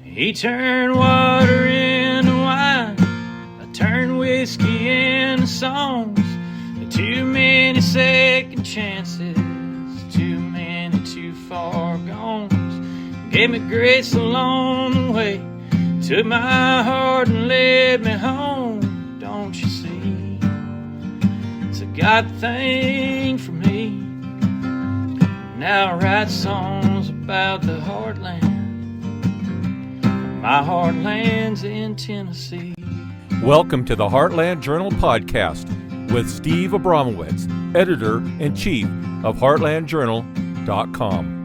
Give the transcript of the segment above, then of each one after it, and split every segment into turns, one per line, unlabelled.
He turned water into wine, I turned whiskey into songs. Too many second chances, too many too far gones. Gave me grace along the way, took my heart and led me home. Don't you see, it's a God thing for me. Now I write songs about the heartland. My heartland's in Tennessee.
Welcome to the Heartland Journal podcast with Steve Abramowitz, editor-in-chief of heartlandjournal.com.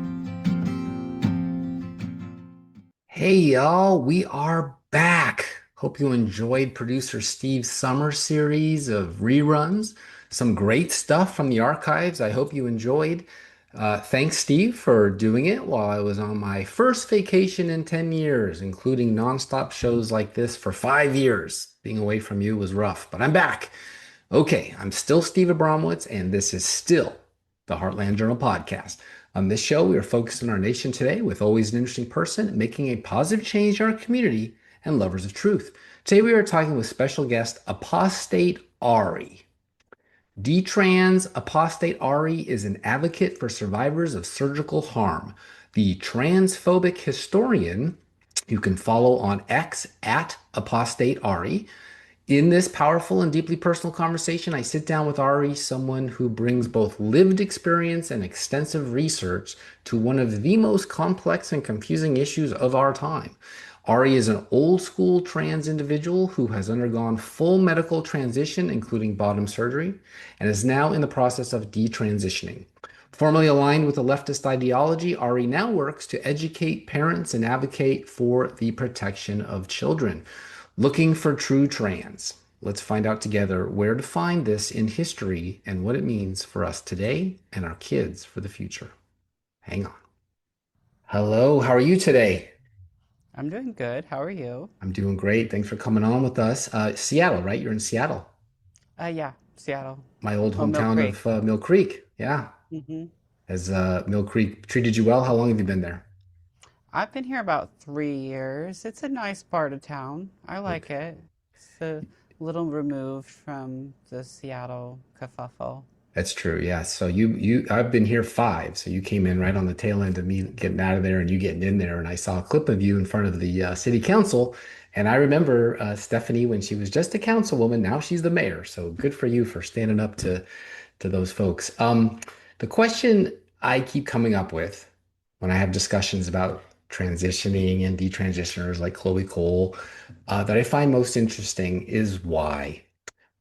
Hey y'all, we are back. Hope you enjoyed producer Steve's summer series of reruns. Some great stuff from the archives. I hope you enjoyed. Thanks, Steve, for doing it while I was on my first vacation in 10 years, including nonstop shows like this for 5 years. Being away from you was rough, but I'm back. Okay, I'm still Steve Abramowitz, and this is still the Heartland Journal podcast. On this show, we are focused on our nation today with always an interesting person making a positive change in our community and lovers of truth. Today, we are talking with special guest Apostate Ari. D-Trans Apostate Ari is an advocate for survivors of surgical harm. The transphobic historian you can follow on X at Apostate Ari. In this powerful and deeply personal conversation, I sit down with Ari, someone who brings both lived experience and extensive research to one of the most complex and confusing issues of our time. Ari is an old school trans individual who has undergone full medical transition, including bottom surgery, and is now in the process of detransitioning. Formerly aligned with the leftist ideology, Ari now works to educate parents and advocate for the protection of children. Looking for true trans. Let's find out together where to find this in history and what it means for us today and our kids for the future. Hang on. Hello, how are you today?
I'm doing good. How are you?
I'm doing great. Thanks for coming on with us. Seattle, right? You're in Seattle.
Yeah, Seattle.
My old
Oh, Mill
hometown
Creek.
of Mill Creek. Yeah.
hmm
Has Mill Creek treated you well? How long have you been there?
I've been here about 3 years. It's a nice part of town. I like
Okay.
it. It's a little removed from the Seattle kerfuffle.
That's true. Yeah. So I've been here 5. So you came in right on the tail end of me getting out of there and you getting in there. And I saw a clip of you in front of the city council. And I remember Stephanie when she was just a councilwoman. Now she's the mayor. So good for you for standing up to those folks. The question I keep coming up with when I have discussions about transitioning and detransitioners like Chloe Cole that I find most interesting is why.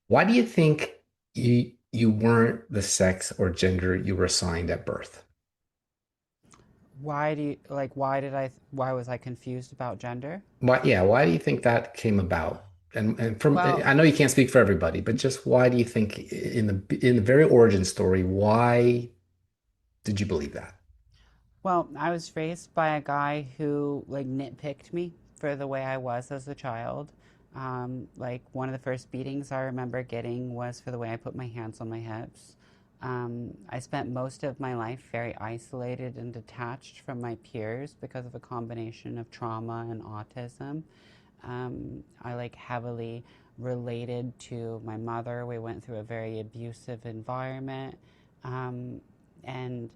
Why do you think you weren't the sex or gender you were assigned at birth?
Why was I confused about gender?
Why do you think that came about? And from
Well,
I know you can't speak for everybody, but just why do you think in the very origin story, why did you believe that?
well, I was raised by a guy who like nitpicked me for the way I was as a child. Like one of the first beatings I remember getting was for the way I put my hands on my hips. I spent most of my life very isolated and detached from my peers because of a combination of trauma and autism. I like heavily related to my mother. We went through a very abusive environment. Um, and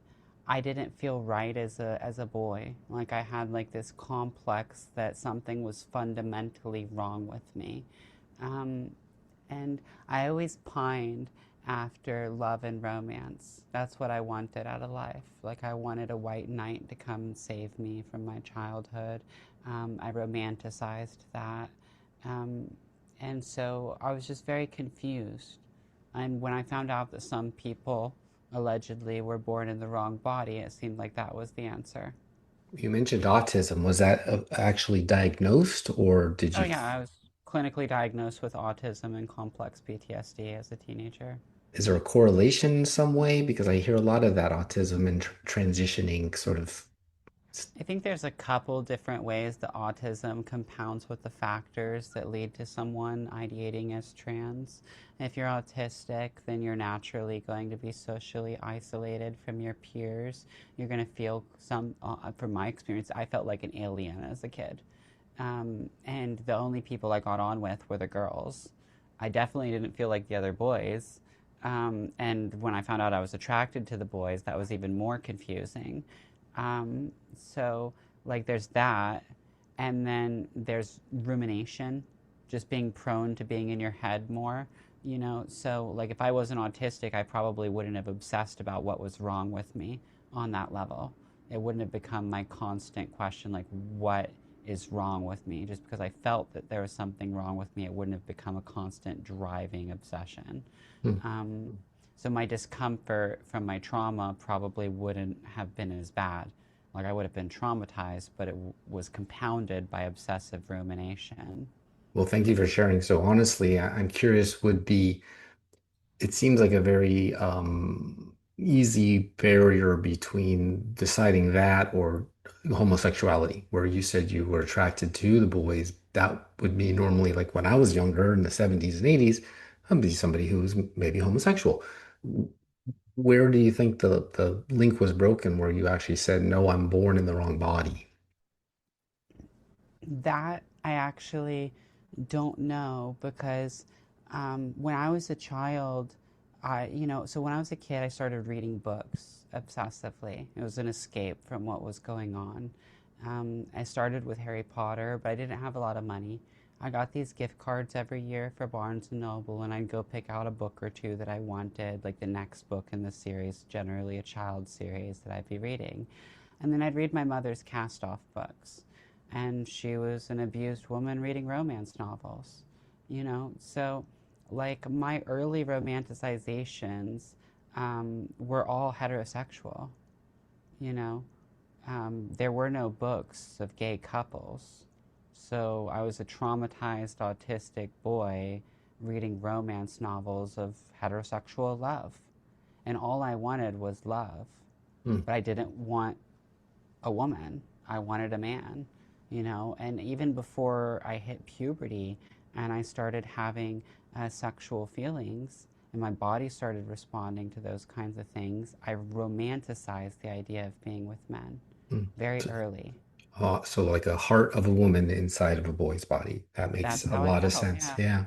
I didn't feel right as a boy. Like I had like this complex that something was fundamentally wrong with me. Um, and I always pined after love and romance. That's what I wanted out of life. Like I wanted a white knight to come and save me from my childhood. I romanticized that. Um, and so I was just very confused. And when I found out that some people allegedly were born in the wrong body, it seemed like that was the answer.
You mentioned autism. Was that actually diagnosed or did
Oh
you?
yeah, I was clinically diagnosed with autism and complex PTSD as a teenager.
Is there a correlation in some way? Because I hear a lot of that autism and transitioning sort of.
I think there's a couple different ways that autism compounds with the factors that lead to someone ideating as trans. If you're autistic, then you're naturally going to be socially isolated from your peers. You're going to feel from my experience, I felt like an alien as a kid. And the only people I got on with were the girls. I definitely didn't feel like the other boys. And when I found out I was attracted to the boys, that was even more confusing. So, like, there's that. And then there's rumination, just being prone to being in your head more, you know? So, like, if I wasn't autistic, I probably wouldn't have obsessed about what was wrong with me on that level. It wouldn't have become my constant question, like, what is wrong with me? Just because I felt that there was something wrong with me, it wouldn't have become a constant driving obsession.
Hmm.
Um, so my discomfort from my trauma probably wouldn't have been as bad. Like I would have been traumatized, but it was compounded by obsessive rumination.
Well, thank you for sharing. So honestly, I'm curious, would be it seems like a very easy barrier between deciding that or homosexuality, where you said you were attracted to the boys. That would be normally like when I was younger in the 70s and 80s, I'd be somebody who was maybe homosexual. Where do you think the link was broken where you actually said, no, I'm born in the wrong body?
That I actually don't know because when I was a child, so when I was a kid, I started reading books obsessively. It was an escape from what was going on. I started with Harry Potter, but I didn't have a lot of money. I got these gift cards every year for Barnes and Noble, and I'd go pick out a book or two that I wanted, like the next book in the series, generally a child series that I'd be reading. And then I'd read my mother's cast off books. And she was an abused woman reading romance novels, you know? So, like, my early romanticizations were all heterosexual, you know? There were no books of gay couples. So I was a traumatized autistic boy reading romance novels of heterosexual love. And all I wanted was love.
Hmm.
But I didn't want a woman. I wanted a man, you know? And even before I hit puberty and I started having sexual feelings and my body started responding to those kinds of things, I romanticized the idea of being with men
Hmm.
very early.
So like a heart of a woman inside of a boy's body. That makes
That's
a
how I
lot of
felt,
sense.
yeah.
Yeah.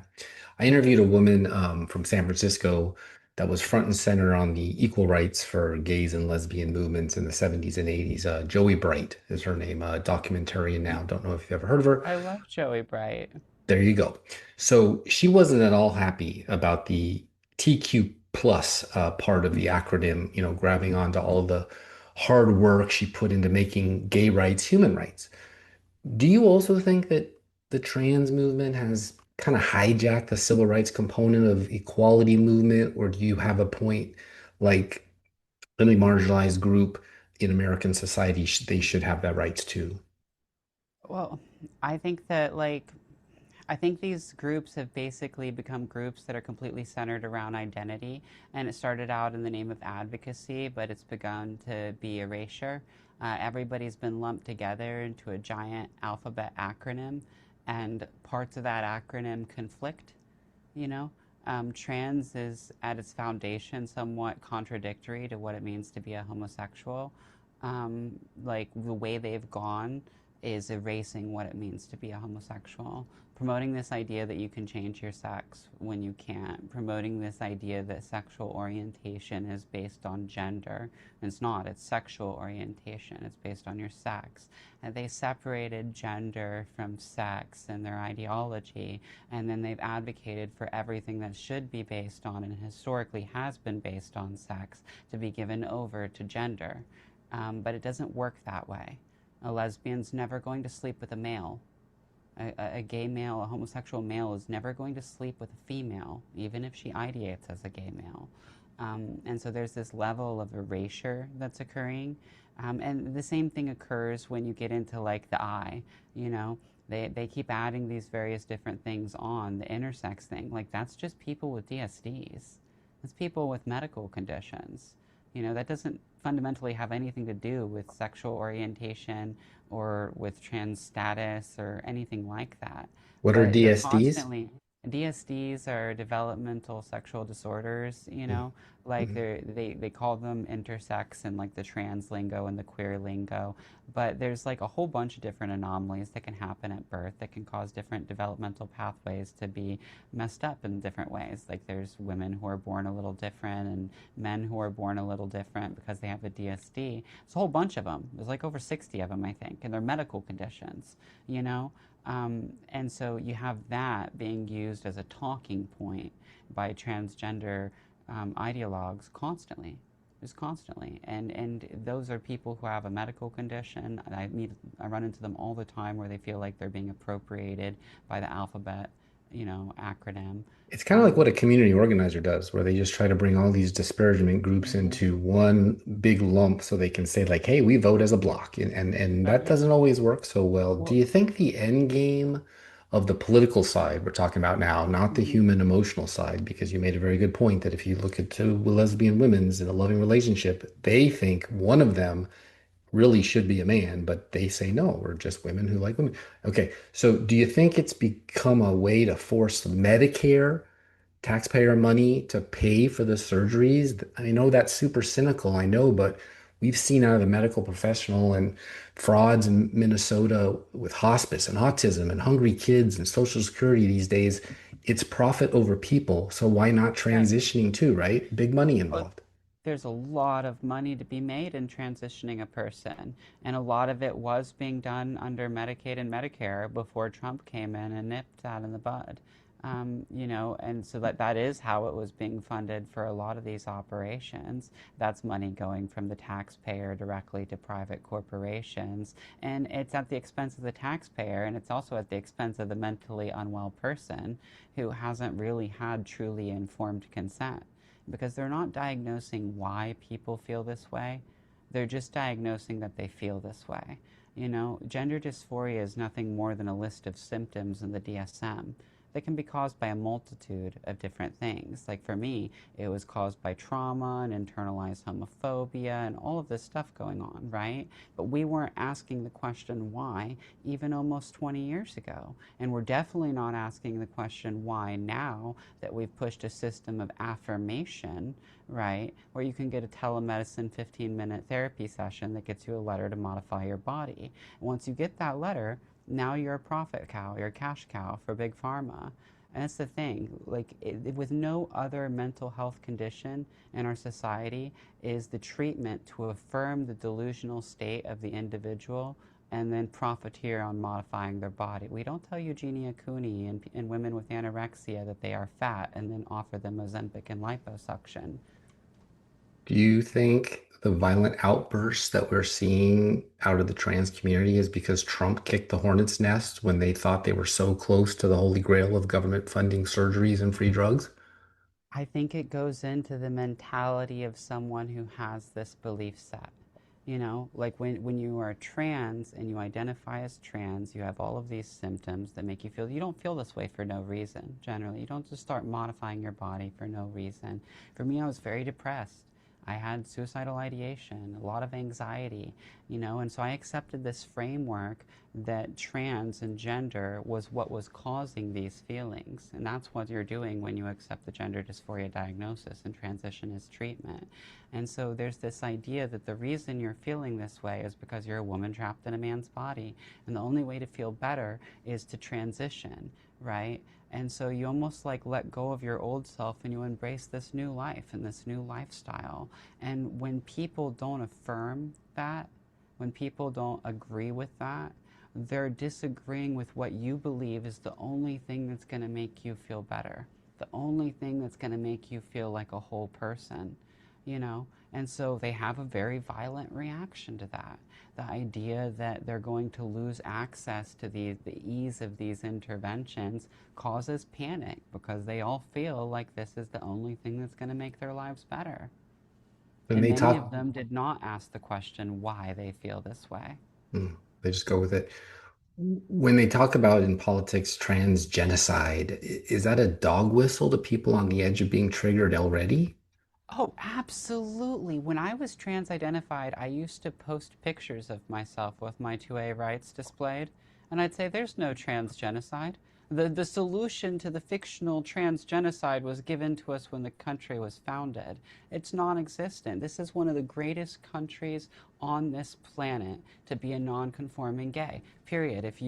I interviewed a woman from San Francisco that was front and center on the equal rights for gays and lesbian movements in the 70s and 80s. Joey Bright is her name, a documentarian now. Don't know if you've ever heard of her.
I love Joey Bright.
There you go. So she wasn't at all happy about the TQ plus part of the acronym, grabbing onto all of the hard work she put into making gay rights human rights. Do you also think that the trans movement has kind of hijacked the civil rights component of equality movement, or do you have a point like any marginalized group in American society, they should have that rights too?
Well, I think that, like, I think these groups have basically become groups that are completely centered around identity. And it started out in the name of advocacy, but it's begun to be erasure. Everybody's been lumped together into a giant alphabet acronym, and parts of that acronym conflict, you know? Trans is at its foundation somewhat contradictory to what it means to be a homosexual. Like the way they've gone is erasing what it means to be a homosexual, promoting this idea that you can change your sex when you can't, promoting this idea that sexual orientation is based on gender. It's not, it's sexual orientation, it's based on your sex. And they separated gender from sex in their ideology, and then they've advocated for everything that should be based on and historically has been based on sex to be given over to gender. But it doesn't work that way. A lesbian's never going to sleep with a male. A gay male, a homosexual male is never going to sleep with a female, even if she ideates as a gay male. And so there's this level of erasure that's occurring. And the same thing occurs when you get into like the I, you know, they keep adding these various different things on the intersex thing. Like that's just people with DSDs. That's people with medical conditions. You know, that doesn't fundamentally have anything to do with sexual orientation or with trans status or anything like that.
What are
But they're
DSDs?
constantly, DSDs are developmental sexual disorders, you know, Like
Mhm.
they call them intersex and like the trans lingo and the queer lingo, but there's like a whole bunch of different anomalies that can happen at birth that can cause different developmental pathways to be messed up in different ways. Like there's women who are born a little different and men who are born a little different because they have a DSD. It's a whole bunch of them. There's like over 60 of them, I think, and they're medical conditions, you know? And so you have that being used as a talking point by transgender ideologues constantly, just constantly. And those are people who have a medical condition. I run into them all the time where they feel like they're being appropriated by the alphabet, acronym.
It's kind of like what
Um,
a community organizer does, where they just try to bring all these disparagement groups
mhm.
into one big lump so they can say like, "Hey, we vote as a block," and that
Yeah.
doesn't always work so well. Do
Well,
you think the end game of the political side we're talking about now, not the
mhm.
human emotional side, because you made a very good point that if you look at two lesbian women's in a loving relationship, they think one of them really should be a man, but they say no, we're just women who like women. Okay, so do you think it's become a way to force Medicare taxpayer money to pay for the surgeries? I know that's super cynical, I know, but we've seen out of the medical professional and frauds in Minnesota with hospice and autism and hungry kids and Social Security these days. It's profit over people. So why not
Yeah.
transitioning too, right? Big money
Well,
involved.
there's a lot of money to be made in transitioning a person, and a lot of it was being done under Medicaid and Medicare before Trump came in and nipped that in the bud. And so that is how it was being funded for a lot of these operations. That's money going from the taxpayer directly to private corporations, and it's at the expense of the taxpayer, and it's also at the expense of the mentally unwell person who hasn't really had truly informed consent, because they're not diagnosing why people feel this way. They're just diagnosing that they feel this way. Gender dysphoria is nothing more than a list of symptoms in the DSM that can be caused by a multitude of different things. Like for me, it was caused by trauma and internalized homophobia and all of this stuff going on, right? But we weren't asking the question why even almost 20 years ago. And we're definitely not asking the question why now that we've pushed a system of affirmation, right? Where you can get a telemedicine 15-minute therapy session that gets you a letter to modify your body. And once you get that letter, now you're a profit cow, you're a cash cow for big pharma. And that's the thing, like with no other mental health condition in our society is the treatment to affirm the delusional state of the individual and then profiteer on modifying their body. We don't tell Eugenia Cooney and women with anorexia that they are fat and then offer them Ozempic and liposuction.
Do you think the violent outbursts that we're seeing out of the trans community is because Trump kicked the hornet's nest when they thought they were so close to the holy grail of government funding surgeries and free drugs?
I think it goes into the mentality of someone who has this belief set. Like when you are trans and you identify as trans, you have all of these symptoms that make you feel you don't feel this way for no reason, generally. You don't just start modifying your body for no reason. For me, I was very depressed. I had suicidal ideation, a lot of anxiety, and so I accepted this framework that trans and gender was what was causing these feelings. And that's what you're doing when you accept the gender dysphoria diagnosis and transition as treatment. And so there's this idea that the reason you're feeling this way is because you're a woman trapped in a man's body. And the only way to feel better is to transition, right? And so you almost like let go of your old self and you embrace this new life and this new lifestyle. And when people don't affirm that, when people don't agree with that, they're disagreeing with what you believe is the only thing that's going to make you feel better, the only thing that's going to make you feel like a whole person, you know? And so they have a very violent reaction to that. The idea that they're going to lose access to the ease of these interventions causes panic because they all feel like this is the only thing that's going to make their lives better.
When
And
they
many of
talk,
them did not ask the question why they feel this way.
they just go with it. When they talk about in politics trans genocide, is that a dog whistle to people on the edge of being triggered already?
Oh, absolutely. When I was trans identified, I used to post pictures of myself with my 2A rights displayed, and I'd say, there's no trans genocide. The solution to the fictional trans genocide was given to us when the country was founded. It's non-existent. This is one of the greatest countries on this planet to be a non-conforming gay. Period. If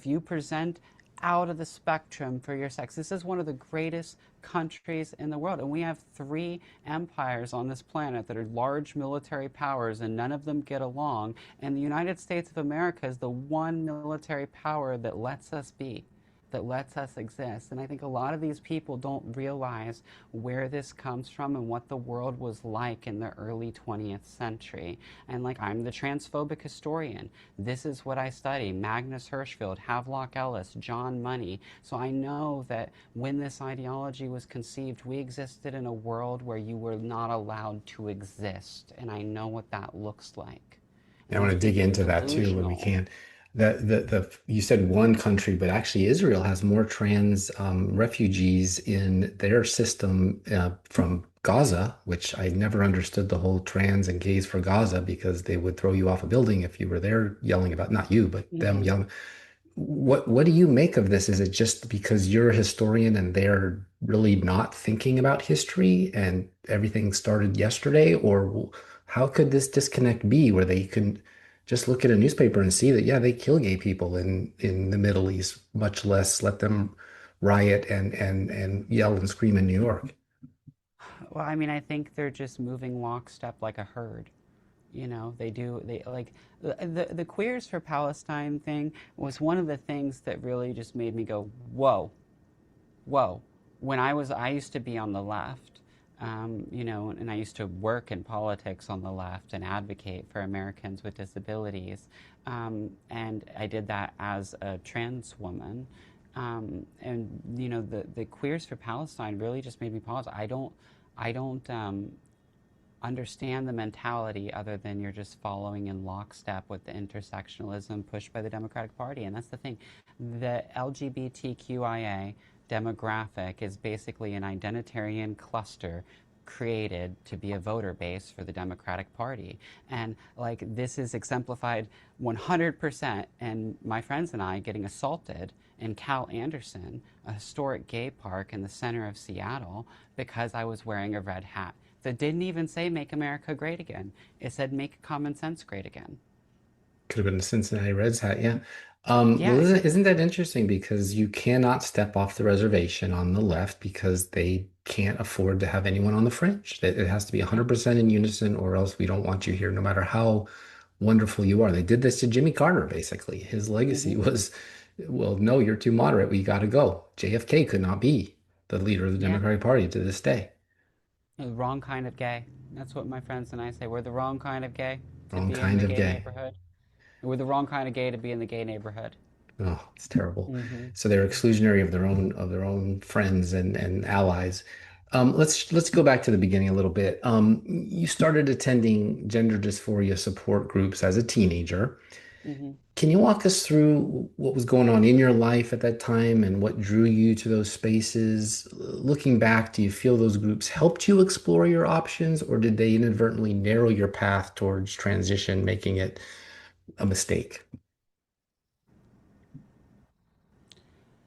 you present out of the spectrum for your sex, this is one of the greatest countries in the world. And we have three empires on this planet that are large military powers, and none of them get along. And the United States of America is the one military power that lets us be, that lets us exist. And I think a lot of these people don't realize where this comes from and what the world was like in the early 20th century. And like, I'm the transphobic historian. This is what I study: Magnus Hirschfeld, Havelock Ellis, John Money. So I know that when this ideology was conceived, we existed in a world where you were not allowed to exist. And I know what that looks like.
I
And
want
these
to dig
people are
into that too when we
delusional.
can. You said one country, but actually Israel has more trans refugees in their system from Gaza, which I never understood the whole trans and gays for Gaza, because they would throw you off a building if you were there yelling about, not you, but them
Mhm.
yelling. What do you make of this? Is it just because you're a historian and they're really not thinking about history and everything started yesterday? Or how could this disconnect be where they can just look at a newspaper and see that, yeah, they kill gay people in the Middle East, much less let them riot and yell and scream in New York?
Well, I mean, I think they're just moving lockstep like a herd. They like the Queers for Palestine thing was one of the things that really just made me go, whoa, whoa. I used to be on the left, and I used to work in politics on the left and advocate for Americans with disabilities. And I did that as a trans woman. The Queers for Palestine really just made me pause. I don't understand the mentality other than you're just following in lockstep with the intersectionalism pushed by the Democratic Party. And that's the thing. The LGBTQIA demographic is basically an identitarian cluster created to be a voter base for the Democratic Party. And like, this is exemplified 100%. And my friends and I getting assaulted in Cal Anderson, a historic gay park in the center of Seattle, because I was wearing a red hat that didn't even say "Make America Great Again." It said "Make common sense great again."
Could have been the Cincinnati Reds hat, yeah. Well,
Yeah,
isn't that interesting? Because you cannot step off the reservation on the left because they can't afford to have anyone on the fringe. It has to be
yeah.
100% in unison, or else we don't want you here, no matter how wonderful you are. They did this to Jimmy Carter, basically. His legacy
Hmm.
was, well, no, you're too moderate. We got to go. JFK could not be the leader of the
Yeah.
Democratic Party to this day.
The wrong kind of gay. That's what my friends and I say. We're the wrong kind of gay to
Wrong
be in
kind
the
of
gay
gay.
neighborhood. We're the wrong kind of gay to be in the gay neighborhood.
Oh, it's terrible.
Hmm.
So they're exclusionary of their own friends and allies. Let's go back to the beginning a little bit. You started attending gender dysphoria support groups as a teenager.
Hmm.
Can you walk us through what was going on in your life at that time and what drew you to those spaces? Looking back, do you feel those groups helped you explore your options, or did they inadvertently narrow your path towards transition, making it a mistake?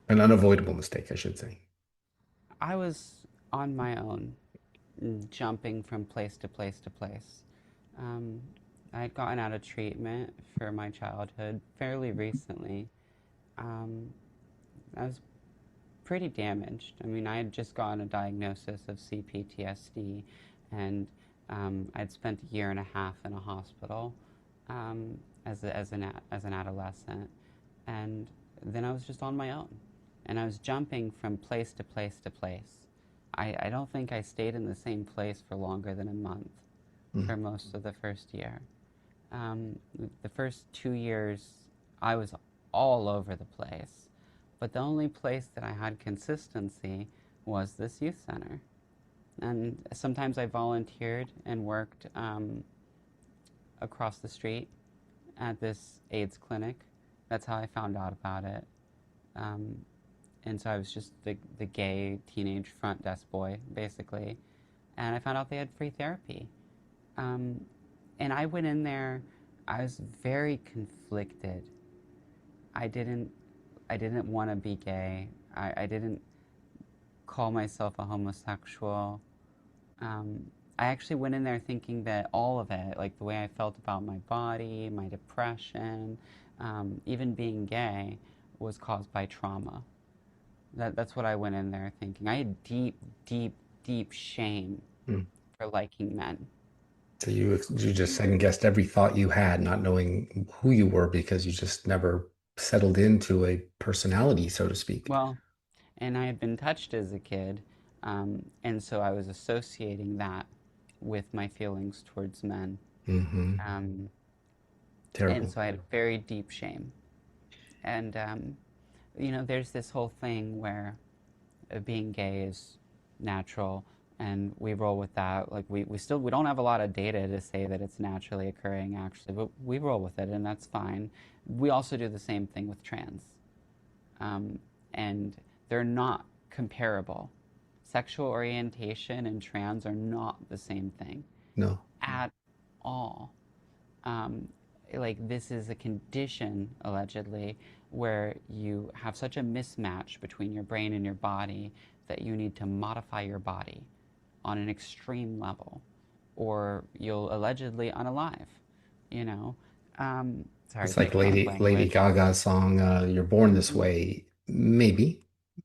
An unavoidable mistake, I should say.
I was on my own, jumping from place to place to place. Um, I had gotten out of treatment for my childhood fairly recently. Um, I was pretty damaged. I mean, I had just gotten a diagnosis of CPTSD, and I'd spent a year and a half in a hospital as an adolescent, and then I was just on my own, and I was jumping from place to place to place. I don't think I stayed in the same place for longer than a month
Mm.
for most of the first year. Um, the first 2 years, I was all over the place. But the only place that I had consistency was this youth center. And sometimes I volunteered and worked across the street at this AIDS clinic. That's how I found out about it. Um, and so I was just the gay teenage front desk boy, basically. And I found out they had free therapy. Um, and I went in there, I was very conflicted. I didn't I didn't want to be gay. I didn't call myself a homosexual. Um, I actually went in there thinking that all of it, like the way I felt about my body, my depression, even being gay, was caused by trauma. That's what I went in there thinking. I had deep, deep, deep shame
Mm.
for liking men.
So you just second guessed every thought you had, not knowing who you were because you just never settled into a personality, so to speak.
Well, and I had been touched as a kid, and so I was associating that with my feelings towards men.
Hmm.
Um, and
Terrible.
so I had very deep shame. And, there's this whole thing where being gay is natural and we roll with that. Like we don't have a lot of data to say that it's naturally occurring actually, but we roll with it and that's fine. We also do the same thing with trans. And they're not comparable. Sexual orientation and trans are not the same thing
No.
at all. Um, like this is a condition allegedly where you have such a mismatch between your brain and your body that you need to modify your body on an extreme level or you'll allegedly unalive, you know. Sorry,
It's
the
like
strong
Lady
language.
Gaga's song, "You're Born This
Mhm.
Way."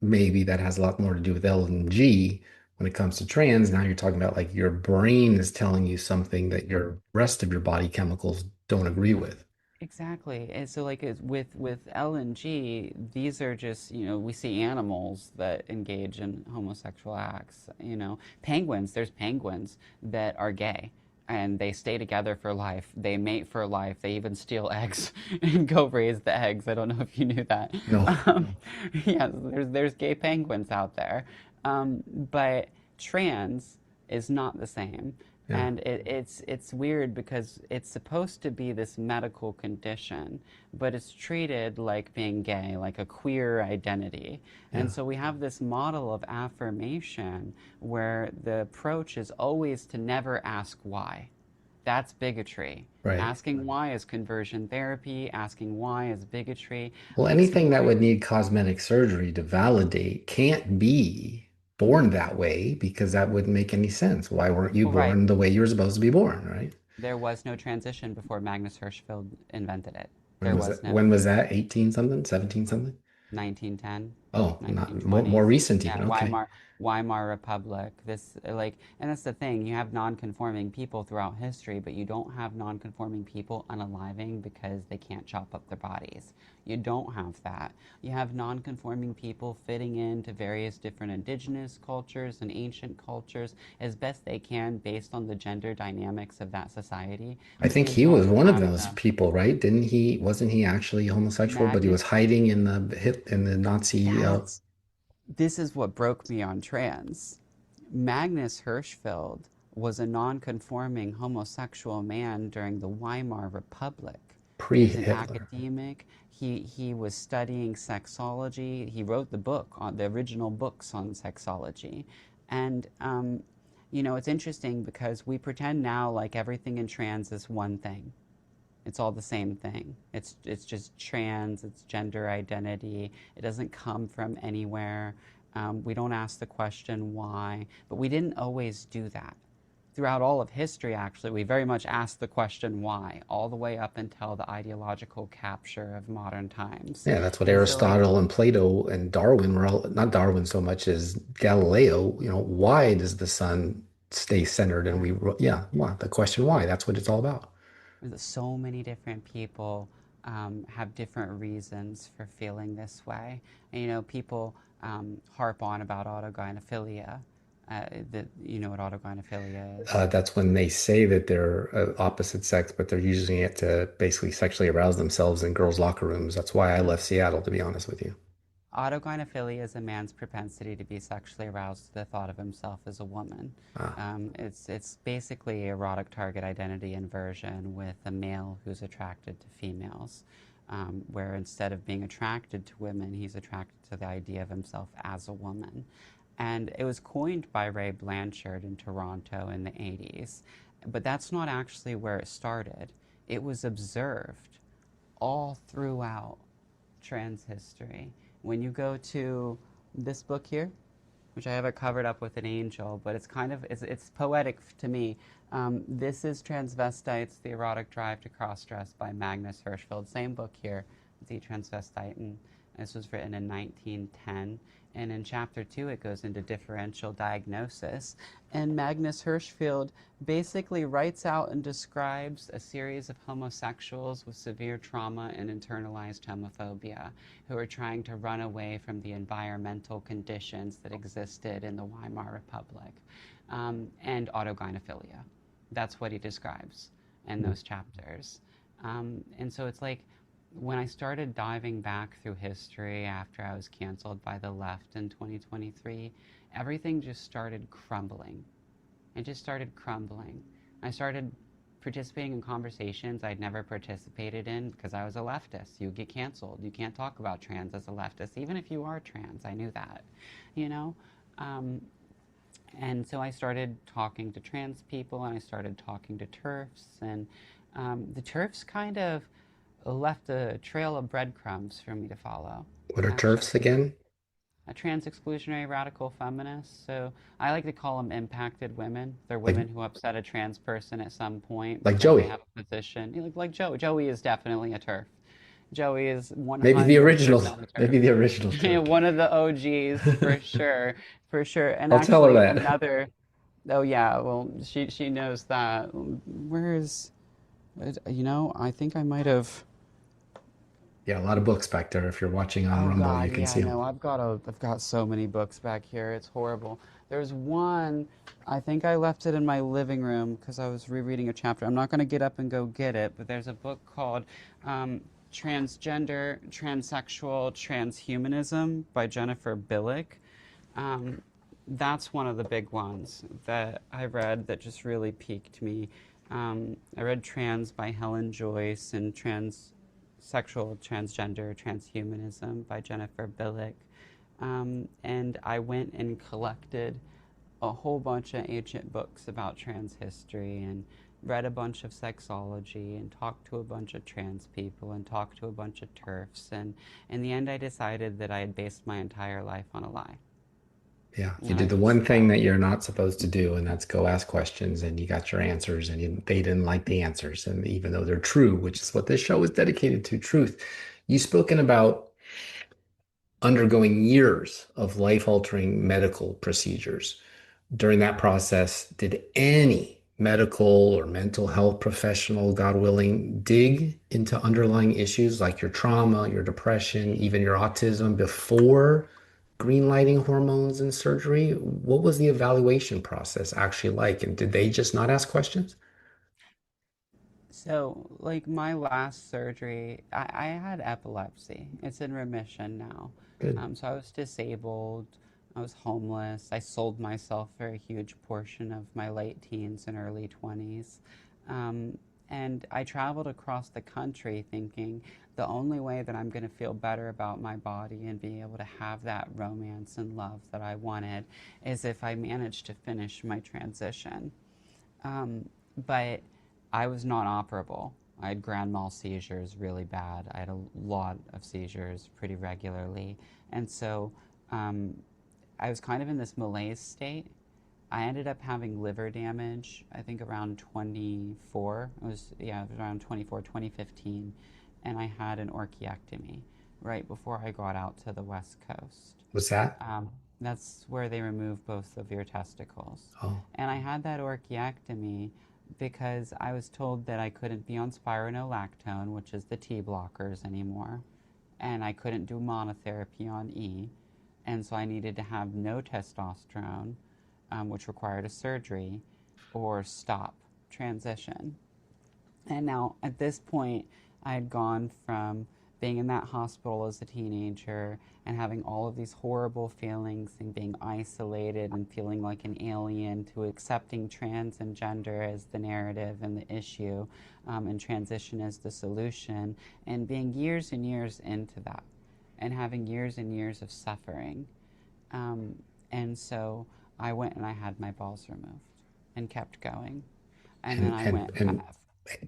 Maybe that has a lot more to do with L and G when it comes to trans. Now you're talking about like your brain is telling you something that your rest of your body chemicals don't agree with.
Exactly. And so like with LNG, these are just, we see animals that engage in homosexual acts, Penguins, there's penguins that are gay and they stay together for life. They mate for life. They even steal eggs and go raise the eggs. I don't know if you knew that.
No.
Um, yeah, there's gay penguins out there. But trans is not the same.
Yeah.
And it's weird because it's supposed to be this medical condition, but it's treated like being gay, like a queer identity.
Yeah.
And so we have this model of affirmation where the approach is always to never ask why. That's bigotry.
Right.
Asking why is conversion therapy, asking why is bigotry.
Well,
Like
anything that would
supporting.
need cosmetic surgery to validate can't be born that way because that wouldn't make any sense. Why weren't you
Well, right.
born the way you're supposed to be born, right?
There was no transition before Magnus Hirschfeld invented it.
When
There
was
was
that?
no.
When was that? 18 something? 17 something?
1910,
Oh, not more
1920s.
recent
Yeah,
even. Okay.
Weimar Republic. This and that's the thing. You have non-conforming people throughout history, but you don't have non-conforming people unaliving because they can't chop up their bodies. You don't have that. You have non-conforming people fitting into various different indigenous cultures and ancient cultures as best they can based on the gender dynamics of that society.
I
But
think
you
he was
don't
one of
have
those
the
people, right? Didn't he? Wasn't he actually homosexual, but he was
Magnus.
hiding in the Nazi
That's This is what broke me on trans. Magnus Hirschfeld was a non-conforming homosexual man during the Weimar Republic. He was an
pre-Hitler.
academic. He was studying sexology. He wrote the original books on sexology. And it's interesting because we pretend now like everything in trans is one thing. It's all the same thing. It's just trans. It's gender identity. It doesn't come from anywhere. We don't ask the question why, but we didn't always do that. Throughout all of history, actually, we very much asked the question why, all the way up until the ideological capture of modern times.
Yeah, that's what
And so, like,
Aristotle and Plato and Darwin were all, not Darwin so much as Galileo, why does the sun stay centered? And
right.
yeah, well, the question why, that's what it's all about.
So many different people have different reasons for feeling this way. And, people harp on about autogynephilia. You know what autogynephilia is?
That's when they say that they're opposite sex, but they're using it to basically sexually arouse themselves in girls' locker rooms. That's why I left Seattle, to be honest with you.
Autogynephilia is a man's propensity to be sexually aroused to the thought of himself as a woman.
Ah,
It's basically erotic target identity inversion with a male who's attracted to females, where instead of being attracted to women, he's attracted to the idea of himself as a woman. And it was coined by Ray Blanchard in Toronto in the 80s. But that's not actually where it started. It was observed all throughout trans history. When you go to this book here, which I have it covered up with an angel, but it's kind of it's poetic to me. This is Transvestites: The Erotic Drive to Cross-Dress by Magnus Hirschfeld. Same book here, The Transvestite, and this was written in 1910. And in chapter 2, it goes into differential diagnosis. And Magnus Hirschfeld basically writes out and describes a series of homosexuals with severe trauma and internalized homophobia who are trying to run away from the environmental conditions that existed in the Weimar Republic, and autogynephilia. That's what he describes in those chapters. And so it's like, when I started diving back through history after I was canceled by the left in 2023, everything just started crumbling. It just started crumbling. I started participating in conversations I'd never participated in because I was a leftist. You get canceled. You can't talk about trans as a leftist, even if you are trans. I knew that, you know? And so I started talking to trans people, and I started talking to TERFs, and the TERFs kind of left a trail of breadcrumbs for me to follow.
What are
Actually,
TERFs again?
a trans exclusionary radical feminist. So I like to call them impacted women. They're
Like
women who upset a trans person at some point
like
because they
Joey.
have a position. You look like Joey. Joey is definitely a TERF. Joey is
Maybe the original.
100% a TERF.
Maybe the original
Yeah,
TERF.
one of the OGs for sure, for sure. And
I'll tell her
actually,
that.
another. Oh yeah, well she knows that. Where is, I think I might have.
Yeah, a lot of books back there. If you're watching on
Oh
Rumble, you
God,
can
yeah,
see
I
them.
know. I've got so many books back here. It's horrible. There's one, I think I left it in my living room because I was rereading a chapter. I'm not going to get up and go get it, but there's a book called Transgender, Transsexual, Transhumanism by Jennifer Billick. Um, that's one of the big ones that I read that just really piqued me. I read Trans by Helen Joyce and Transsexual, Transgender, Transhumanism by Jennifer Billick. And I went and collected a whole bunch of ancient books about trans history and read a bunch of sexology and talked to a bunch of trans people and talked to a bunch of TERFs. And in the end, I decided that I had based my entire life on a lie.
Yeah, you
And I
did the
just,
one thing that you're not supposed to do, and that's go ask questions, and you got your answers, and they didn't like the answers, and even though they're true, which is what this show is dedicated to, truth. You've spoken about undergoing years of life-altering medical procedures. During that process, did any medical or mental health professional, God willing, dig into underlying issues like your trauma, your depression, even your autism before greenlighting hormones and surgery? What was the evaluation process actually like? And did they just not ask questions?
so like my last surgery, I had epilepsy. It's in remission now.
Good.
So I was disabled. I was homeless. I sold myself for a huge portion of my late teens and early 20s. Um, and I traveled across the country thinking the only way that I'm going to feel better about my body and be able to have that romance and love that I wanted is if I managed to finish my transition. But I was not operable. I had grand mal seizures really bad. I had a lot of seizures pretty regularly. And so um, I was kind of in this malaise state. I ended up having liver damage, I think around 24. It was around 24, 2015. And I had an orchiectomy right before I got out to the West Coast.
Was that?
Um, that's where they remove both of your testicles.
Oh,
And I had that orchiectomy because I was told that I couldn't be on spironolactone, which is the T blockers anymore, and I couldn't do monotherapy on E, and so I needed to have no testosterone, which required a surgery, or stop transition. And now at this point, I had gone from being in that hospital as a teenager and having all of these horrible feelings and being isolated and feeling like an alien to accepting trans and gender as the narrative and the issue, and transition as the solution, and being years and years into that and having years and years of suffering. Um, and so I went and I had my balls removed and kept going. And then
and
I
and
went
and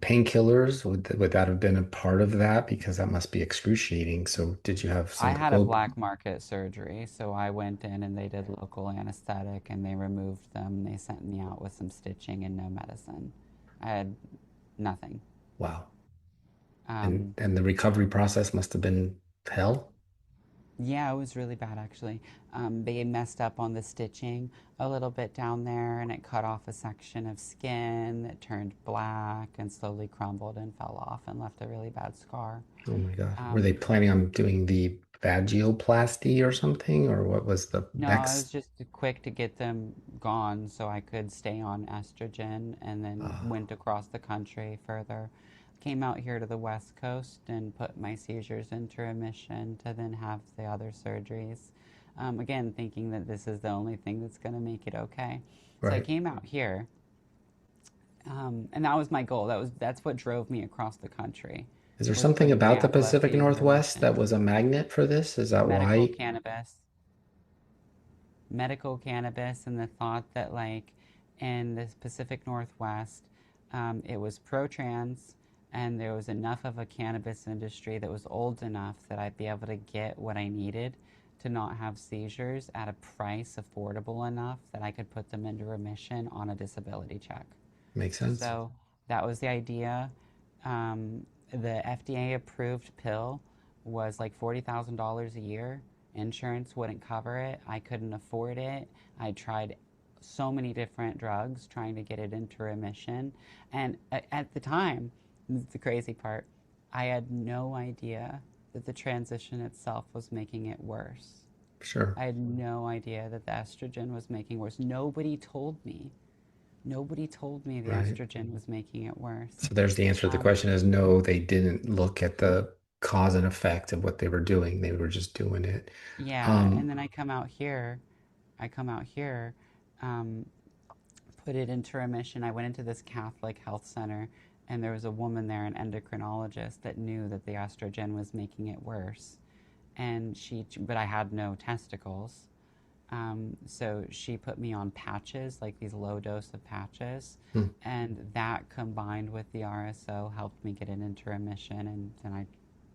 Painkillers, would that have been a part of that? Because that must be excruciating. So did you have
I
some
had a
op
black market surgery, so I went in and they did local anesthetic and they removed them. They sent me out with some stitching and no medicine. I had nothing.
wow. And
Um,
and the recovery process must have been hell?
yeah, it was really bad actually. They messed up on the stitching a little bit down there and it cut off a section of skin that turned black and slowly crumbled and fell off and left a really bad scar.
Oh my God. Were they
Um,
planning on doing the vagioplasty or something? Or what was the
No, I was
next?
just quick to get them gone so I could stay on estrogen and then
Uh,
went across the country further. Came out here to the West Coast and put my seizures into remission to then have the other surgeries. Again, thinking that this is the only thing that's going to make it okay. So I
right.
came out here, and that was my goal. That's what drove me across the country,
Is there
was
something
putting
about
my
the Pacific
epilepsy into
Northwest that
remission.
was a magnet for this? Is that
Medical
why?
cannabis medical cannabis and the thought that like in the Pacific Northwest, it was pro-trans and there was enough of a cannabis industry that was old enough that I'd be able to get what I needed to not have seizures at a price affordable enough that I could put them into remission on a disability check.
Makes sense.
So that was the idea. The FDA approved pill was like $40,000 a year. Insurance wouldn't cover it. I couldn't afford it. I tried so many different drugs trying to get it into remission. And at the time, this is the crazy part, I had no idea that the transition itself was making it worse.
Sure.
I had no idea that the estrogen was making it worse. Nobody told me. Nobody told me the
Right.
estrogen was making it worse.
So there's the answer to the
Um,
question is no, they didn't look at the cause and effect of what they were doing. They were just doing it.
yeah, and
Um,
then I come out here, um, put it into remission. I went into this Catholic health center, and there was a woman there, an endocrinologist, that knew that the estrogen was making it worse. But I had no testicles. So she put me on patches, like these low dose of patches,
hmm.
and that combined with the RSO helped me get it into remission, and then I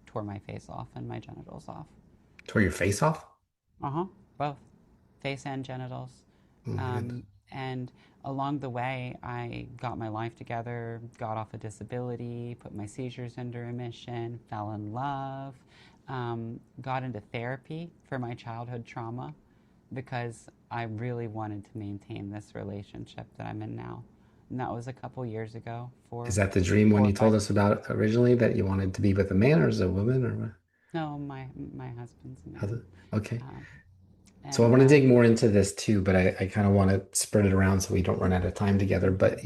tore my face off and my genitals off.
Tore your face off?
Uh-huh, both, face and genitals.
Oh my goodness.
And along the way, I got my life together, got off a disability, put my seizures into remission, fell in love, got into therapy for my childhood trauma because I really wanted to maintain this relationship that I'm in now. And that was a couple years ago,
Is that the dream one
four or
you told
five
us
years ago.
about originally that you wanted to be with a man or as a woman or what?
No, my husband's a man.
Okay.
Um,
So I
and
want to dig more into this too, but I kind of want to spread it around so we don't run out of time together. But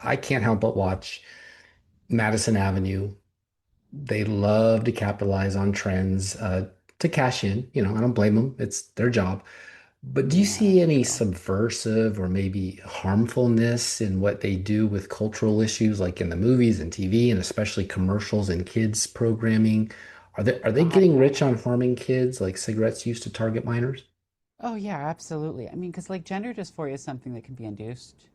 I can't help but watch Madison Avenue. They love to capitalize on trends to cash in. I don't blame them. It's their job. But do you
yeah,
see
that's
any
true.
subversive or maybe harmfulness in what they do with cultural issues, like in the movies and TV, and especially commercials and kids programming? Are they
I
getting rich on harming kids like cigarettes used to target minors?
Oh yeah, absolutely. I mean, because like gender dysphoria is something that can be induced.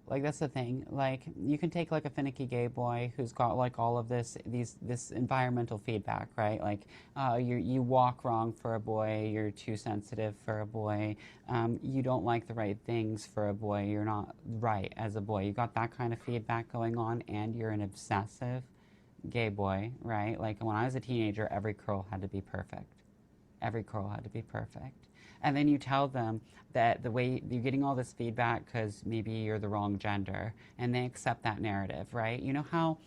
Like that's the thing. Like you can take like a finicky gay boy who's got like all of this environmental feedback, right? Like you walk wrong for a boy, you're too sensitive for a boy, you don't like the right things for a boy, you're not right as a boy. You got that kind of feedback going on, and you're an obsessive gay boy, right? Like when I was a teenager, every curl had to be perfect. Every curl had to be perfect. And then you tell them that the way you're getting all this feedback because maybe you're the wrong gender, and they accept that narrative, right? You know how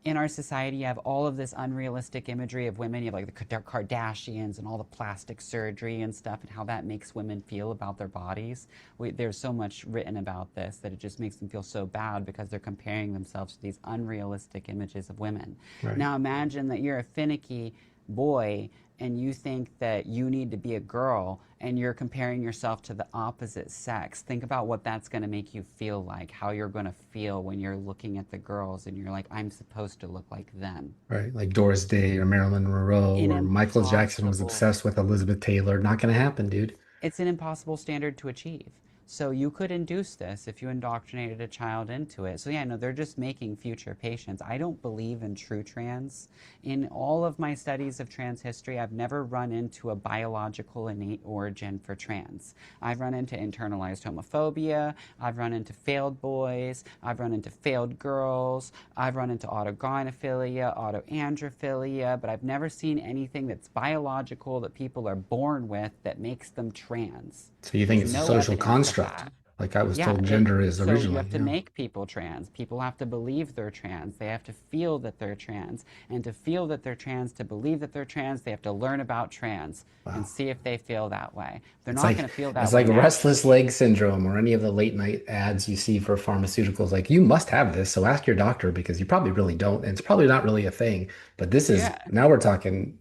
in our society you have all of this unrealistic imagery of women. You have like the Kardashians and all the plastic surgery and stuff, and how that makes women feel about their bodies. There's so much written about this that it just makes them feel so bad because they're comparing themselves to these unrealistic images of women.
Right.
Now imagine that you're a finicky boy and you think that you need to be a girl and you're comparing yourself to the opposite sex. Think about what that's going to make you feel like, how you're going to feel when you're looking at the girls and you're like, I'm supposed to look like them.
Right. Like Doris Day or Marilyn Monroe
An
or Michael Jackson was
impossible
obsessed with Elizabeth Taylor. Not going to happen, dude.
It's an impossible standard to achieve. So you could induce this if you indoctrinated a child into it. So yeah, no, they're just making future patients. I don't believe in true trans. In all of my studies of trans history, I've never run into a biological innate origin for trans. I've run into internalized homophobia, I've run into failed boys, I've run into failed girls, I've run into autogynephilia, autoandrophilia, but I've never seen anything that's biological that people are born with that makes them trans.
So you think
There's
it's a
no
social
evidence of
construct,
that.
like I was
Yeah,
told gender is
so you
originally,
have to
yeah.
make people trans. People have to believe they're trans. They have to feel that they're trans. And to feel that they're trans, to believe that they're trans, they have to learn about trans and
Wow.
see if they feel that way. They're
It's
not
like
going to feel
it's
that way
like restless
naturally.
leg syndrome or any of the late night ads you see for pharmaceuticals. Like you must have this, so ask your doctor because you probably really don't, and it's probably not really a thing. But this is
Yeah.
now we're talking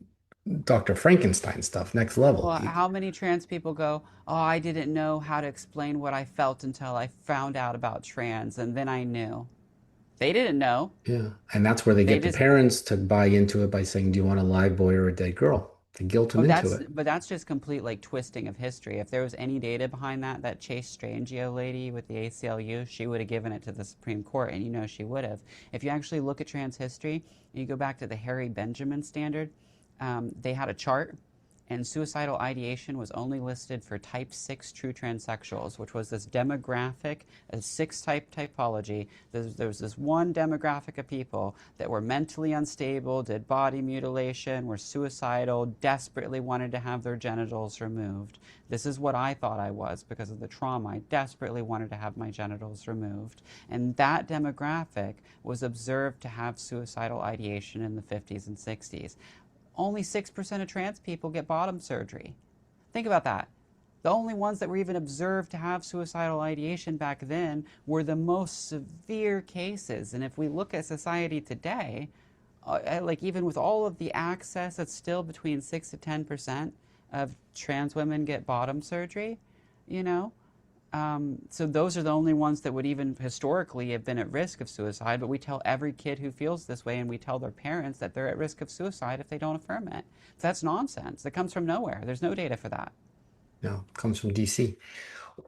Dr. Frankenstein stuff, next level.
Well, how many trans people go, oh, I didn't know how to explain what I felt until I found out about trans, and then I knew. They didn't know.
Yeah, and that's where they
They
get the
just
parents to buy into it by saying, "Do you want a live boy or a dead girl?" To guilt them
Oh,
into it.
that's just complete like twisting of history. If there was any data behind that, that Chase Strangio lady with the ACLU, she would have given it to the Supreme Court, and you know she would have. If you actually look at trans history, and you go back to the Harry Benjamin standard, they had a chart, and suicidal ideation was only listed for type 6 true transsexuals, which was this demographic, a 6-type typology. There was this one demographic of people that were mentally unstable, did body mutilation, were suicidal, desperately wanted to have their genitals removed. This is what I thought I was because of the trauma. I desperately wanted to have my genitals removed. And that demographic was observed to have suicidal ideation in the 50s and 60s. Only 6% of trans people get bottom surgery. Think about that. The only ones that were even observed to have suicidal ideation back then were the most severe cases. And if we look at society today, like even with all of the access, it's still between 6 to 10% of trans women get bottom surgery, you know? So those are the only ones that would even historically have been at risk of suicide, but we tell every kid who feels this way and we tell their parents that they're at risk of suicide if they don't affirm it. That's nonsense. That comes from nowhere. There's no data for that.
No, comes from DC.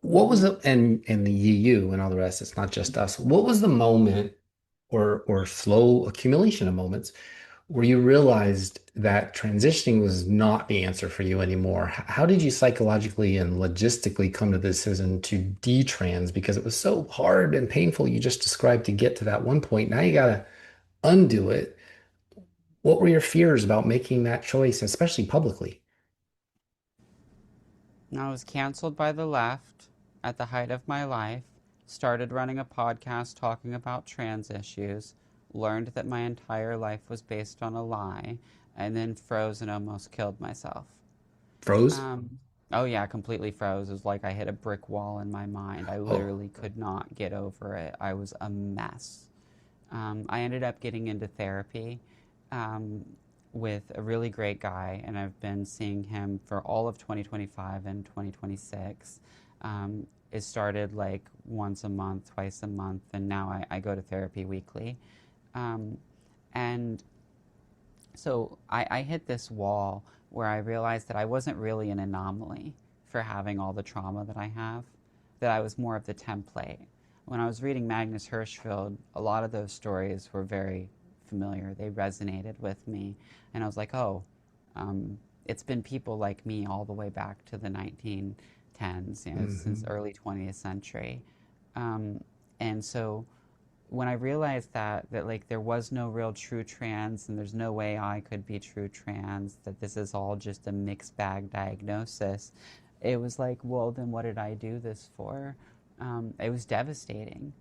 What was
Hmm.
the and the EU and all the rest, it's not just us. What was the moment or slow accumulation of moments where you realized that transitioning was not the answer for you anymore? How did you psychologically and logistically come to the decision to detrans? Because it was so hard and painful you just described to get to that one point. Now you gotta undo it. What were your fears about making that choice, especially publicly?
I was canceled by the left at the height of my life, started running a podcast talking about trans issues, learned that my entire life was based on a lie, and then froze and almost killed myself.
Froze?
Um, oh yeah, completely froze. It was like I hit a brick wall in my mind. I
Oh,
literally could not get over it. I was a mess. I ended up getting into therapy um, with a really great guy, and I've been seeing him for all of 2025 and 2026. It started like once a month, twice a month, and now I go to therapy weekly. Um, and so I hit this wall where I realized that I wasn't really an anomaly for having all the trauma that I have, that I was more of the template. When I was reading Magnus Hirschfeld, a lot of those stories were very familiar. They resonated with me. And I was like, oh, it's been people like me all the way back to the 1910s, you know, since
hmm.
early 20th century. Um, and so when I realized that like there was no real true trans and there's no way I could be true trans, that this is all just a mixed bag diagnosis, it was like, well, then what did I do this for? It was devastating.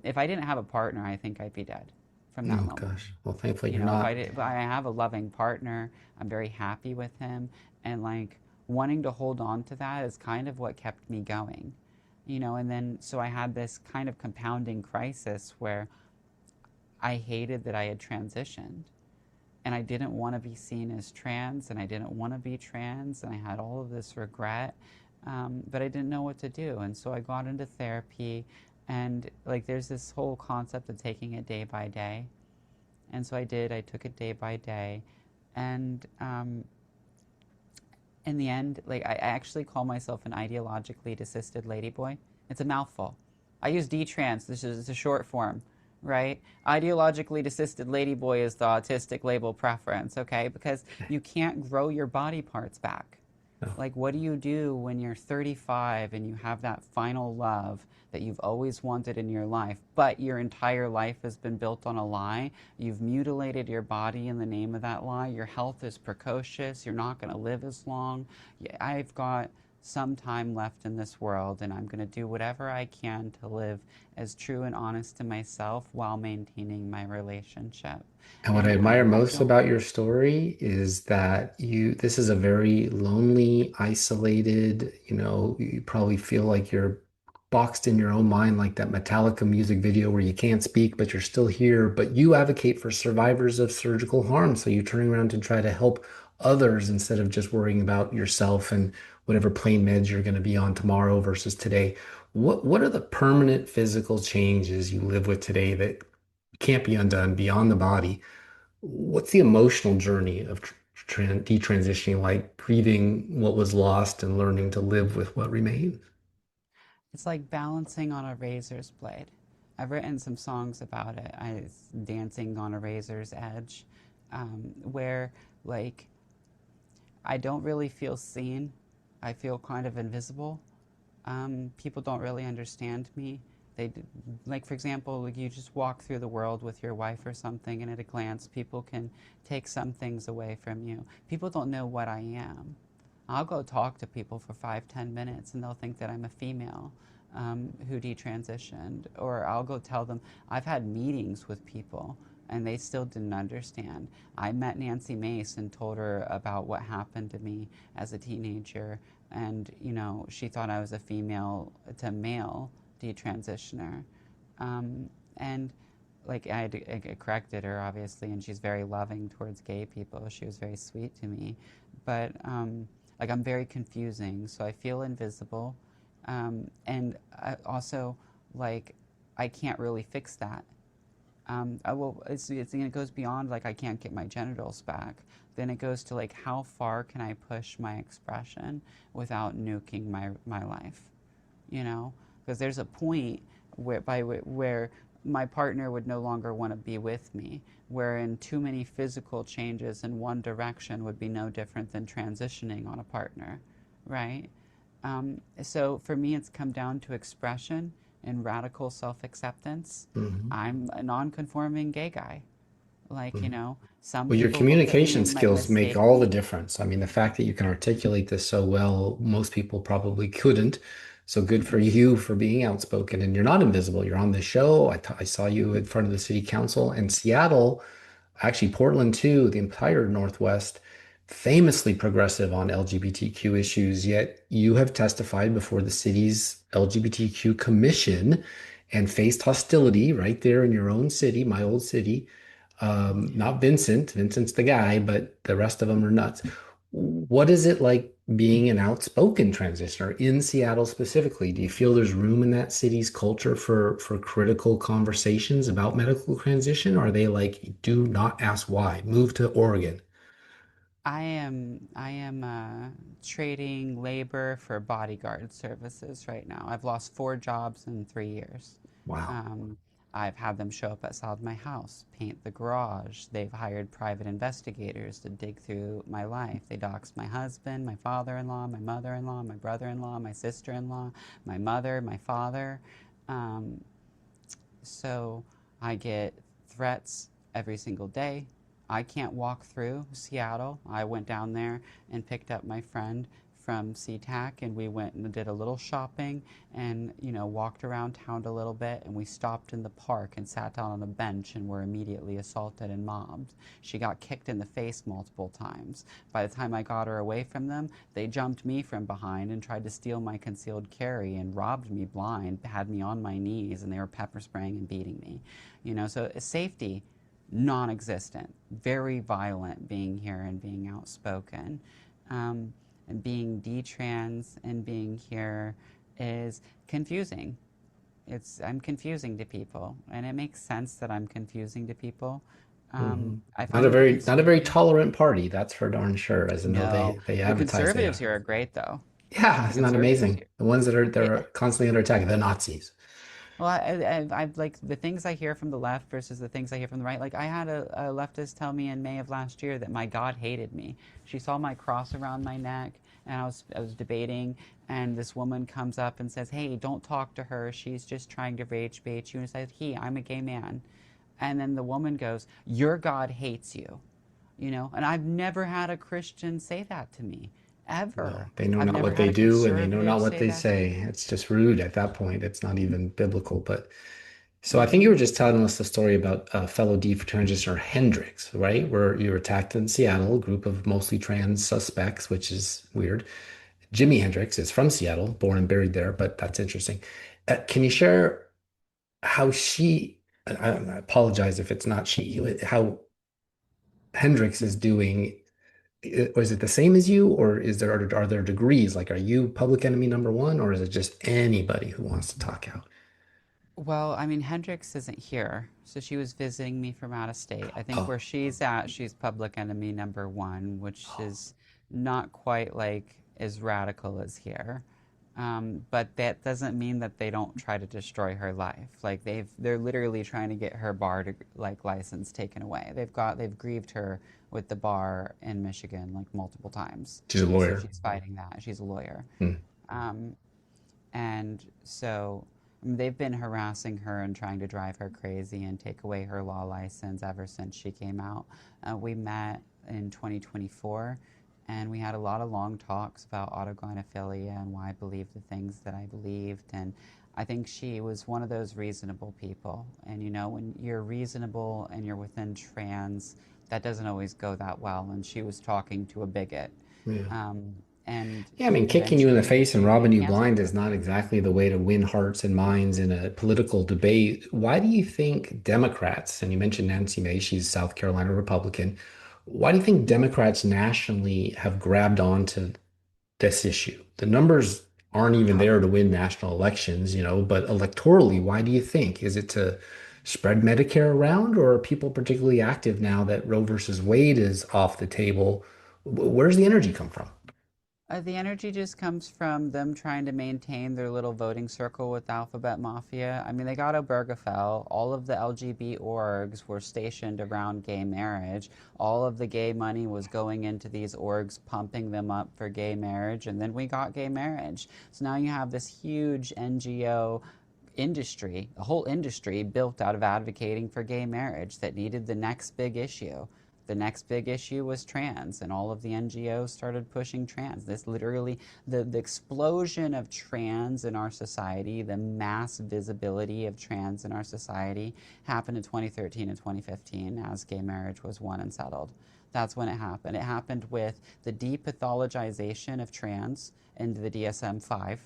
If I didn't have a partner, I think I'd be dead from that
Oh
moment.
gosh. Well, thankfully
You
you're
know, if I
not.
did, but I have a loving partner. I'm very happy with him, and like wanting to hold on to that is kind of what kept me going. You know, and then so I had this kind of compounding crisis where I hated that I had transitioned, and I didn't want to be seen as trans, and I didn't want to be trans, and I had all of this regret, but I didn't know what to do, and so I got into therapy, and like there's this whole concept of taking it day by day, and so I did. I took it day by day, and in the end, like I actually call myself an ideologically desisted ladyboy. It's a mouthful. I use D-trans. This is a short form, right? Ideologically desisted ladyboy is the autistic label preference, okay? Because you can't grow your body parts back.
No.
Like, what do you do when you're 35 and you have that final love that you've always wanted in your life, but your entire life has been built on a lie? You've mutilated your body in the name of that lie. Your health is precocious. You're not going to live as long. I've got some time left in this world, and I'm going to do whatever I can to live as true and honest to myself while maintaining my relationship.
And what I
And
admire
I
most
don't.
about your story is that this is a very lonely, isolated, you probably feel like you're boxed in your own mind, like that Metallica music video where you can't speak, but you're still here. But you advocate for survivors of surgical harm. So you turn around to try to help others instead of just worrying about yourself and whatever plane meds you're going to be on tomorrow versus today. What are the permanent physical changes you live with today that can't be undone beyond the body? What's the emotional journey of detransitioning, like grieving what was lost and learning to live with what remains?
It's like balancing on a razor's blade. I've written some songs about it. I dancing on a razor's edge, where like I don't really feel seen. I feel kind of invisible. People don't really understand me. They like, for example, like you just walk through the world with your wife or something, and at a glance, people can take some things away from you. People don't know what I am. I'll go talk to people for 5, 10 minutes, and they'll think that I'm a female who detransitioned, or I'll go tell them I've had meetings with people and they still didn't understand. I met Nancy Mace and told her about what happened to me as a teenager, and she thought I was a female to male detransitioner, and like I corrected her obviously, and she's very loving towards gay people. She was very sweet to me, but like I'm very confusing, so I feel invisible, and I also like I can't really fix that. It goes beyond like I can't get my genitals back. Then it goes to like how far can I push my expression without nuking my life, because there's a point where my partner would no longer want to be with me, wherein too many physical changes in one direction would be no different than transitioning on a partner, right? So for me, it's come down to expression and radical self-acceptance.
Mhm.
I'm a non-conforming gay guy. Like, some
Well, your
people look at me
communication
and might
skills make
mistake
all the
me.
difference. I mean, the fact that you can articulate this so well, most people probably couldn't. So good for you for being outspoken. And you're not invisible. You're on this show. I saw you in front of the city council, and Seattle, actually Portland too, the entire Northwest, famously progressive on LGBTQ issues. Yet you have testified before the city's LGBTQ commission and faced hostility right there in your own city, my old city. Not Vincent. Vincent's the guy, but the rest of them are nuts. What is it like being an outspoken transitioner in Seattle specifically? Do you feel there's room in that city's culture for critical conversations about medical transition? Or are they like, do not ask why, move to Oregon?
I am trading labor for bodyguard services right now. I've lost 4 jobs in 3 years.
Wow.
Um, I've had them show up outside my house, paint the garage. They've hired private investigators to dig through my life. They doxed my husband, my father-in-law, my mother-in-law, my brother-in-law, my sister-in-law, my mother, my father. Um, so I get threats every single day. I can't walk through Seattle. I went down there and picked up my friend from SeaTac, and we went and did a little shopping and, walked around town a little bit, and we stopped in the park and sat down on a bench and were immediately assaulted and mobbed. She got kicked in the face multiple times. By the time I got her away from them, they jumped me from behind and tried to steal my concealed carry and robbed me blind, had me on my knees, and they were pepper spraying and beating me. So safety, non-existent, very violent being here and being outspoken. And being detrans and being here is confusing. I'm confusing to people, and it makes sense that I'm confusing to people.
Hmm.
I
Not a
find that the
very
conservatives,
tolerant party, that's for darn sure, as in though
no,
they
the
advertise they
conservatives
are.
here are great though.
Yeah,
The
isn't that
conservatives
amazing?
here,
The ones that are
yeah.
they're constantly under attack, the Nazis.
Well, I've like the things I hear from the left versus the things I hear from the right. Like I had a leftist tell me in May of last year that my God hated me. She saw my cross around my neck, and I was debating, and this woman comes up and says, "Hey, don't talk to her. She's just trying to rage bait you." And I said, I'm a gay man," and then the woman goes, "Your God hates you," And I've never had a Christian say that to me,
No,
ever.
they know
I've
not
never
what
had
they
a
do and they know
conservative
not what
say
they
that to
say.
me.
It's just rude at that point. It's not even biblical. But so I think you
Mm-hmm.
were just telling us the story about fellow defraternizer Hendrix, right? Where you were attacked in Seattle, a group of mostly trans suspects, which is weird. Jimi Hendrix is from Seattle, born and buried there, but that's interesting. Can you share how I apologize if it's not she, how Hendrix is doing? Or is it the same as you, or are there degrees? Like, are you public enemy number one, or is it just anybody who wants to talk out?
Well, I mean, Hendrix isn't here, so she was visiting me from out of state. I think
Oh,
where she's at, she's public enemy number one, which is not quite like as radical as here. But that doesn't mean that they don't try to destroy her life. Like they're literally trying to get her bar to, like license taken away. They've grieved her with the bar in Michigan like multiple times,
she's a
so
lawyer.
she's fighting that. She's a lawyer.
Hmm.
Um, and so they've been harassing her and trying to drive her crazy and take away her law license ever since she came out. We met in 2024 and we had a lot of long talks about autogynephilia and why I believed the things that I believed. And I think she was one of those reasonable people. And when you're reasonable and you're within trans, that doesn't always go that well. And she was talking to a bigot.
Yeah.
Um, and
Yeah, I mean, kicking you in the
eventually
face and
she
robbing
got
you
canceled.
blind is not exactly the way to win hearts and minds in a political debate. Why do you think Democrats, and you mentioned Nancy Mace, she's South Carolina Republican, why do you think Democrats nationally have grabbed onto this issue? The numbers aren't even there to win national elections, but electorally, why do you think? Is it to spread Medicare around, or are people particularly active now that Roe versus Wade is off the table? Where's the energy come from?
The energy just comes from them trying to maintain their little voting circle with Alphabet Mafia. I mean, they got Obergefell. All of the LGB orgs were stationed around gay marriage. All of the gay money was going into these orgs, pumping them up for gay marriage. And then we got gay marriage. So now you have this huge NGO industry, a whole industry built out of advocating for gay marriage that needed the next big issue. The next big issue was trans, and all of the NGOs started pushing trans. This literally, the explosion of trans in our society, the mass visibility of trans in our society happened in 2013 and 2015 as gay marriage was won and settled. That's when it happened. It happened with the depathologization of trans into the DSM-5,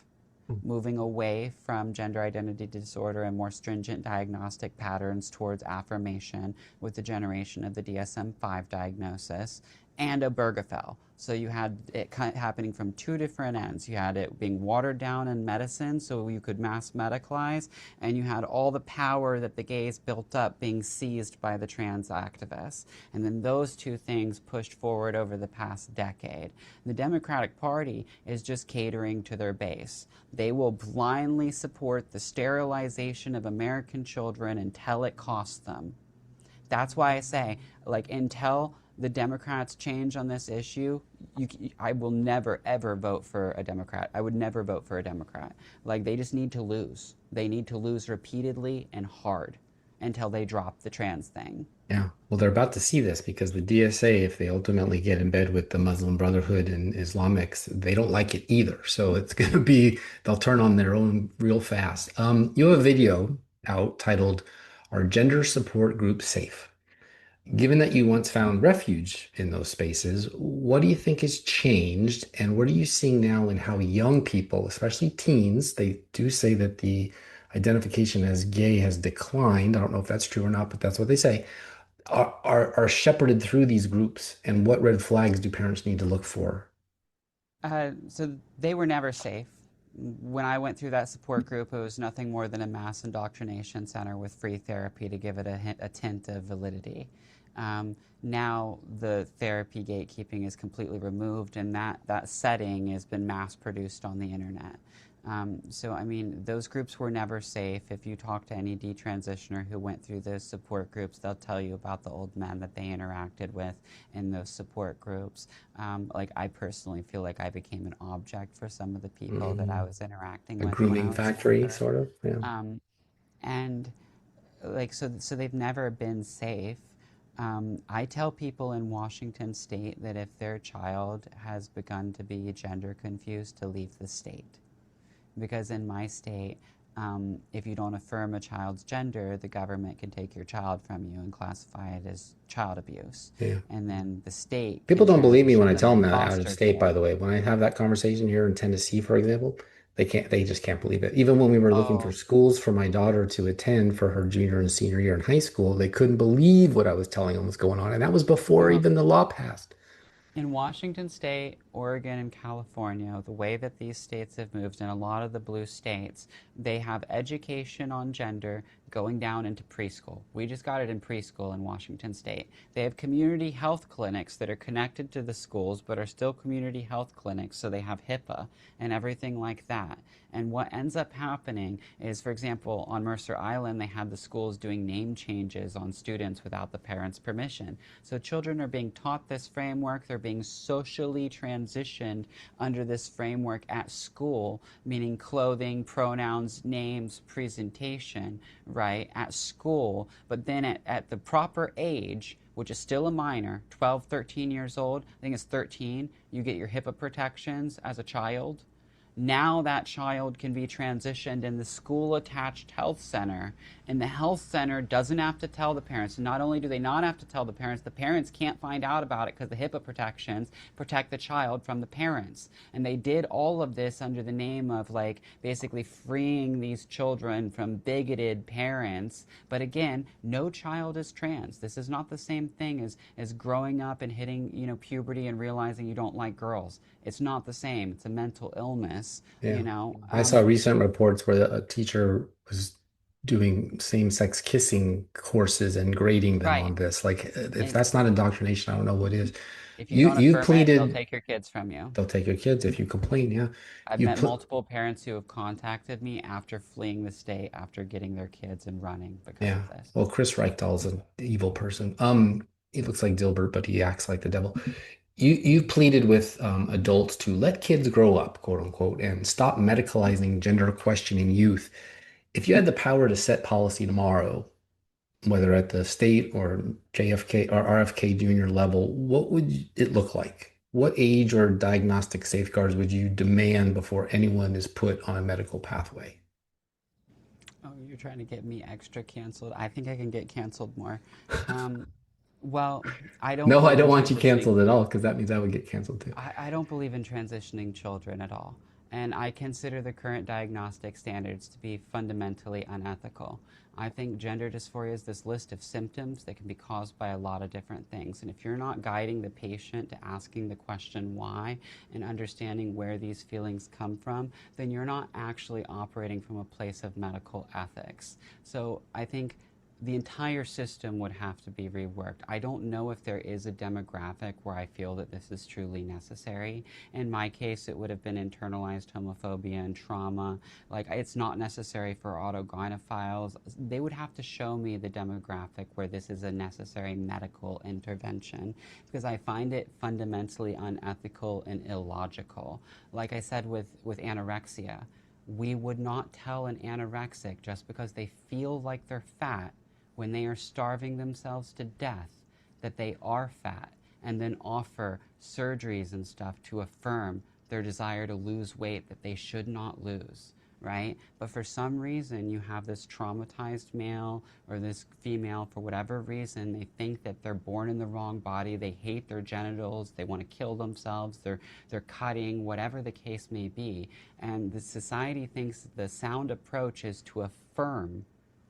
moving away from gender identity disorder and more stringent diagnostic patterns towards affirmation with the generation of the DSM-5 diagnosis, and Obergefell. So you had it happening from two different ends. You had it being watered down in medicine so you could mass medicalize, and you had all the power that the gays built up being seized by the trans activists. And then those two things pushed forward over the past decade. The Democratic Party is just catering to their base. They will blindly support the sterilization of American children until it costs them. That's why I say, like, until the Democrats change on this issue, I will never, ever vote for a Democrat. I would never vote for a Democrat. Like, they just need to lose. They need to lose repeatedly and hard until they drop the trans thing.
Yeah, well, they're about to see this because the DSA, if they ultimately get in bed with the Muslim Brotherhood and Islamics, they don't like it either. So it's going to be, they'll turn on their own real fast. You have a video out titled, "Are Gender Support Groups Safe?" Given that you once found refuge in those spaces, what do you think has changed? And what are you seeing now in how young people, especially teens, they do say that the identification as gay has declined. I don't know if that's true or not, but that's what they say. Are shepherded through these groups, and what red flags do parents need to look for?
So they were never safe. When I went through that support group, it was nothing more than a mass indoctrination center with free therapy to give it a tint of validity. Now the therapy gatekeeping is completely removed, and that setting has been mass produced on the internet. So, I mean, those groups were never safe. If you talk to any detransitioner who went through those support groups, they'll tell you about the old men that they interacted with in those support groups. Like, I personally feel like I became an object for some of the people that I was interacting
A
with when I
grooming
was
factory,
younger.
sort of. Yeah.
Um, and like so they've never been safe. I tell people in Washington state that if their child has begun to be gender confused, to leave the state, because in my state, if you don't affirm a child's gender, the government can take your child from you and classify it as child abuse,
Yeah.
and then the state
People
can
don't believe me when
transition
I
them
tell them
into
that out of
foster
state, by
care.
the way. When I have that conversation here in Tennessee, for example, they just can't believe it. Even when we were looking for
Oh,
schools for my daughter to attend for her junior and senior year in high school, they couldn't believe what I was telling them was going on. And that was before
well,
even the law passed.
in Washington State, Oregon, and California, the way that these states have moved, in a lot of the blue states, they have education on gender going down into preschool. We just got it in preschool in Washington State. They have community health clinics that are connected to the schools but are still community health clinics, so they have HIPAA and everything like that. And what ends up happening is, for example, on Mercer Island, they had the schools doing name changes on students without the parents' permission. So children are being taught this framework, they're being socially transitioned under this framework at school, meaning clothing, pronouns, names, presentation, right, at school. But then at the proper age, which is still a minor, 12, 13 years old, I think it's 13, you get your HIPAA protections as a child. Now that child can be transitioned in the school-attached health center, and the health center doesn't have to tell the parents. Not only do they not have to tell the parents can't find out about it because the HIPAA protections protect the child from the parents. And they did all of this under the name of, like, basically freeing these children from bigoted parents. But again, no child is trans. This is not the same thing as growing up and hitting, puberty and realizing you don't like girls. It's not the same. It's a mental illness,
Yeah. I saw recent reports where a teacher was doing same-sex kissing courses and grading them
Right.
on this. Like, if
And
that's not indoctrination, I don't know what is.
if you don't
You
affirm it, they'll
pleaded
take your kids from you.
they'll take your kids if you complain. Yeah.
I've
You
met
put
multiple parents who have contacted me after fleeing the state, after getting their kids and running because
Yeah.
of this.
Well, Chris Reichdahl's an evil person. He looks like Dilbert, but he acts like the devil. You pleaded with adults to let kids grow up, quote unquote, and stop medicalizing gender questioning youth. If you had the power to set policy tomorrow, whether at the state or JFK or RFK Jr. level, what would it look like? What age or diagnostic safeguards would you demand before anyone is put on a medical pathway?
Oh, you're trying to get me extra canceled. I think I can get canceled more. Um, well, I don't
No, I
believe
don't
in
want you
transitioning.
canceled at all because that means I would get canceled too.
I don't believe in transitioning children at all. And I consider the current diagnostic standards to be fundamentally unethical. I think gender dysphoria is this list of symptoms that can be caused by a lot of different things. And if you're not guiding the patient to asking the question why and understanding where these feelings come from, then you're not actually operating from a place of medical ethics. So I think the entire system would have to be reworked. I don't know if there is a demographic where I feel that this is truly necessary. In my case, it would have been internalized homophobia and trauma. Like, it's not necessary for autogynephiles. They would have to show me the demographic where this is a necessary medical intervention, because I find it fundamentally unethical and illogical. Like I said with anorexia, we would not tell an anorexic just because they feel like they're fat when they are starving themselves to death that they are fat, and then offer surgeries and stuff to affirm their desire to lose weight that they should not lose, right? But for some reason, you have this traumatized male or this female, for whatever reason, they think that they're born in the wrong body, they hate their genitals, they want to kill themselves, they're cutting, whatever the case may be. And the society thinks the sound approach is to affirm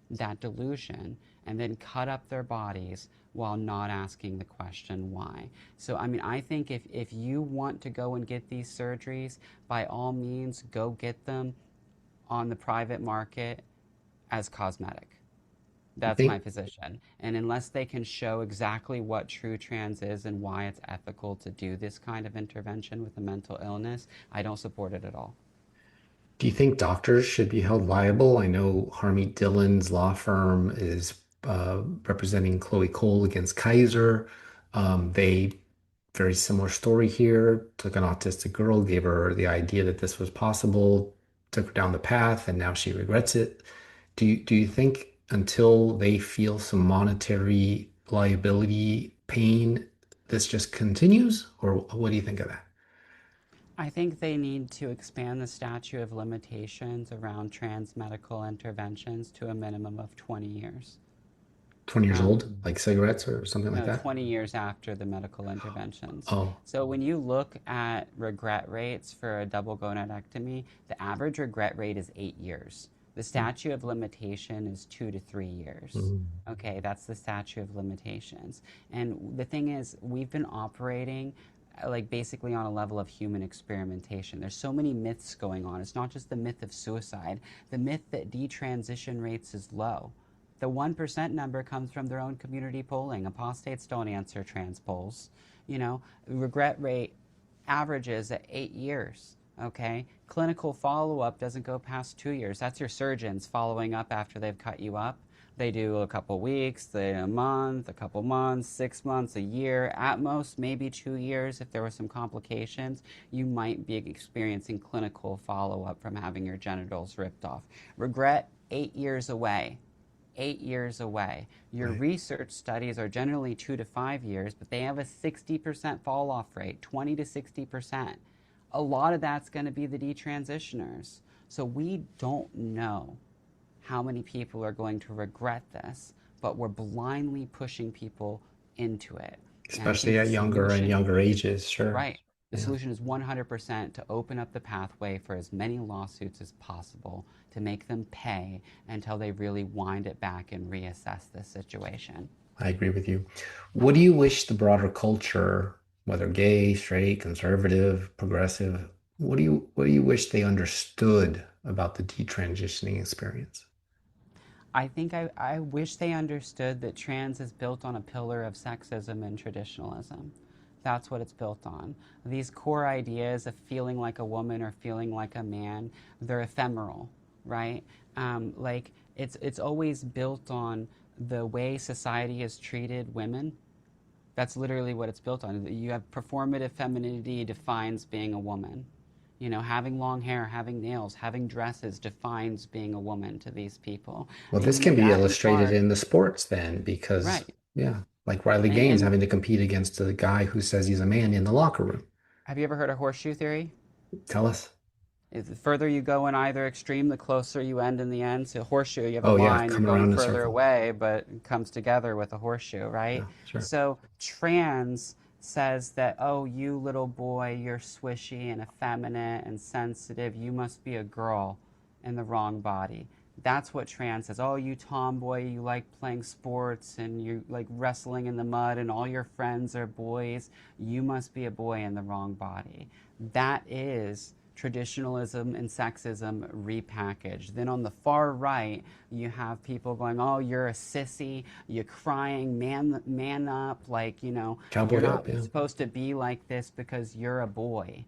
that delusion and then cut up their bodies while not asking the question why. So, I mean, I think if you want to go and get these surgeries, by all means, go get them on the private market as cosmetic.
You
That's my
think?
position. And unless they can show exactly what true trans is and why it's ethical to do this kind of intervention with a mental illness, I don't support it at all.
Do you think doctors should be held liable? I know Harmeet Dillon's law firm is representing Chloe Cole against Kaiser. They very similar story here. Took an autistic girl, gave her the idea that this was possible, took her down the path, and now she regrets it. Do you think until they feel some monetary liability pain, this just continues, or what do you think of that?
I think they need to expand the statute of limitations around trans medical interventions to a minimum of 20 years.
20 years old,
Um,
like cigarettes or something like
no,
that?
20 years after the medical interventions.
Oh,
So when you look at regret rates for a double gonadectomy, the average regret rate is 8 years. The statute of limitation is 2 to 3 years.
mm.
Okay, that's the statute of limitations. And the thing is, we've been operating like basically on a level of human experimentation. There's so many myths going on. It's not just the myth of suicide, the myth that detransition rates is low. The 1% number comes from their own community polling. Apostates don't answer trans polls. Regret rate averages at 8 years. Okay, clinical follow-up doesn't go past 2 years. That's your surgeons following up after they've cut you up. They do a couple weeks, a month, a couple months, 6 months, a year, at most maybe 2 years. If there were some complications, you might be experiencing clinical follow-up from having your genitals ripped off. Regret, 8 years away. 8 years away. Your
Right.
research studies are generally 2 to 5 years, but they have a 60% fall off rate, 20 to 60%. A lot of that's going to be the detransitioners. So we don't know how many people are going to regret this, but we're blindly pushing people into it. And I
Especially
think the
at younger and
solution,
younger ages, sure.
right, the
Yeah,
solution is 100% to open up the pathway for as many lawsuits as possible to make them pay until they really wind it back and reassess the situation.
I agree with you. What do you wish the broader culture, whether gay, straight, conservative, progressive, what do you wish they understood about the detransitioning experience?
I wish they understood that trans is built on a pillar of sexism and traditionalism. That's what it's built on. These core ideas of feeling like a woman or feeling like a man, they're ephemeral, right? Like it's always built on the way society has treated women. That's literally what it's built on. You have performative femininity defines being a woman. Having long hair, having nails, having dresses defines being a woman to these people.
Well,
And
this can be
that in
illustrated
part,
in the sports then, because
right.
yeah, like Riley Gaines
And
having to compete against a guy who says he's a man in the locker room.
have you ever heard of horseshoe theory?
Tell us.
The further you go in either extreme, the closer you end in the end. So horseshoe, you have a
Oh yeah,
line, you're
coming
going
around in a
further
circle.
away, but it comes together with a horseshoe, right?
Yeah, sure.
So trans says that, oh, you little boy, you're swishy and effeminate and sensitive. You must be a girl in the wrong body. That's what trans says. Oh, you tomboy, you like playing sports and you like wrestling in the mud and all your friends are boys. You must be a boy in the wrong body. That is traditionalism and sexism repackaged. Then on the far right, you have people going, "Oh, you're a sissy. You're crying. Man up. Like you're
Cowboy
not
up, yeah.
supposed to be like this because you're a boy."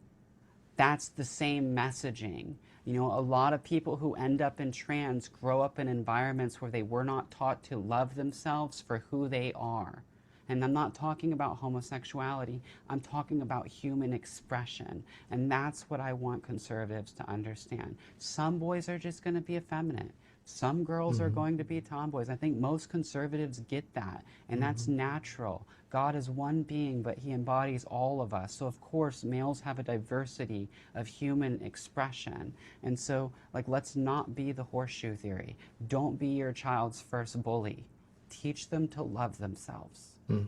That's the same messaging. A lot of people who end up in trans grow up in environments where they were not taught to love themselves for who they are. And I'm not talking about homosexuality, I'm talking about human expression. And that's what I want conservatives to understand. Some boys are just going to be effeminate. Some girls are
Hmm.
going to be tomboys. I think most conservatives get that, and that's
Hmm.
natural. God is one being, but he embodies all of us. So, of course, males have a diversity of human expression. And so, like, let's not be the horseshoe theory. Don't be your child's first bully. Teach them to love themselves.
Hmm.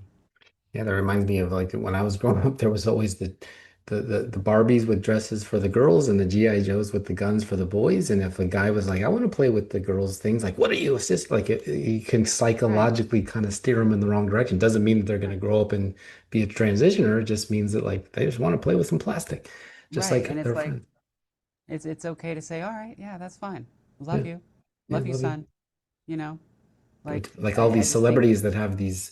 Yeah, that reminds me of like when I was growing up, there was always the Barbies with dresses for the girls and the GI Joes with the guns for the boys. And if a guy was like, I want to play with the girls' things, like, what are you, assist? Like, you can
Right,
psychologically kind of steer them in the wrong direction. Doesn't mean that they're going to
right,
grow up and be a transitioner. It just means that like they just want to play with some plastic, just
right. And
like
it's
their
like,
friend.
it's okay to say, all right, yeah, that's fine.
Yeah,
Love you.
yeah,
Love you,
love you.
son. You know? Like,
Like all
I
these
just think,
celebrities that have these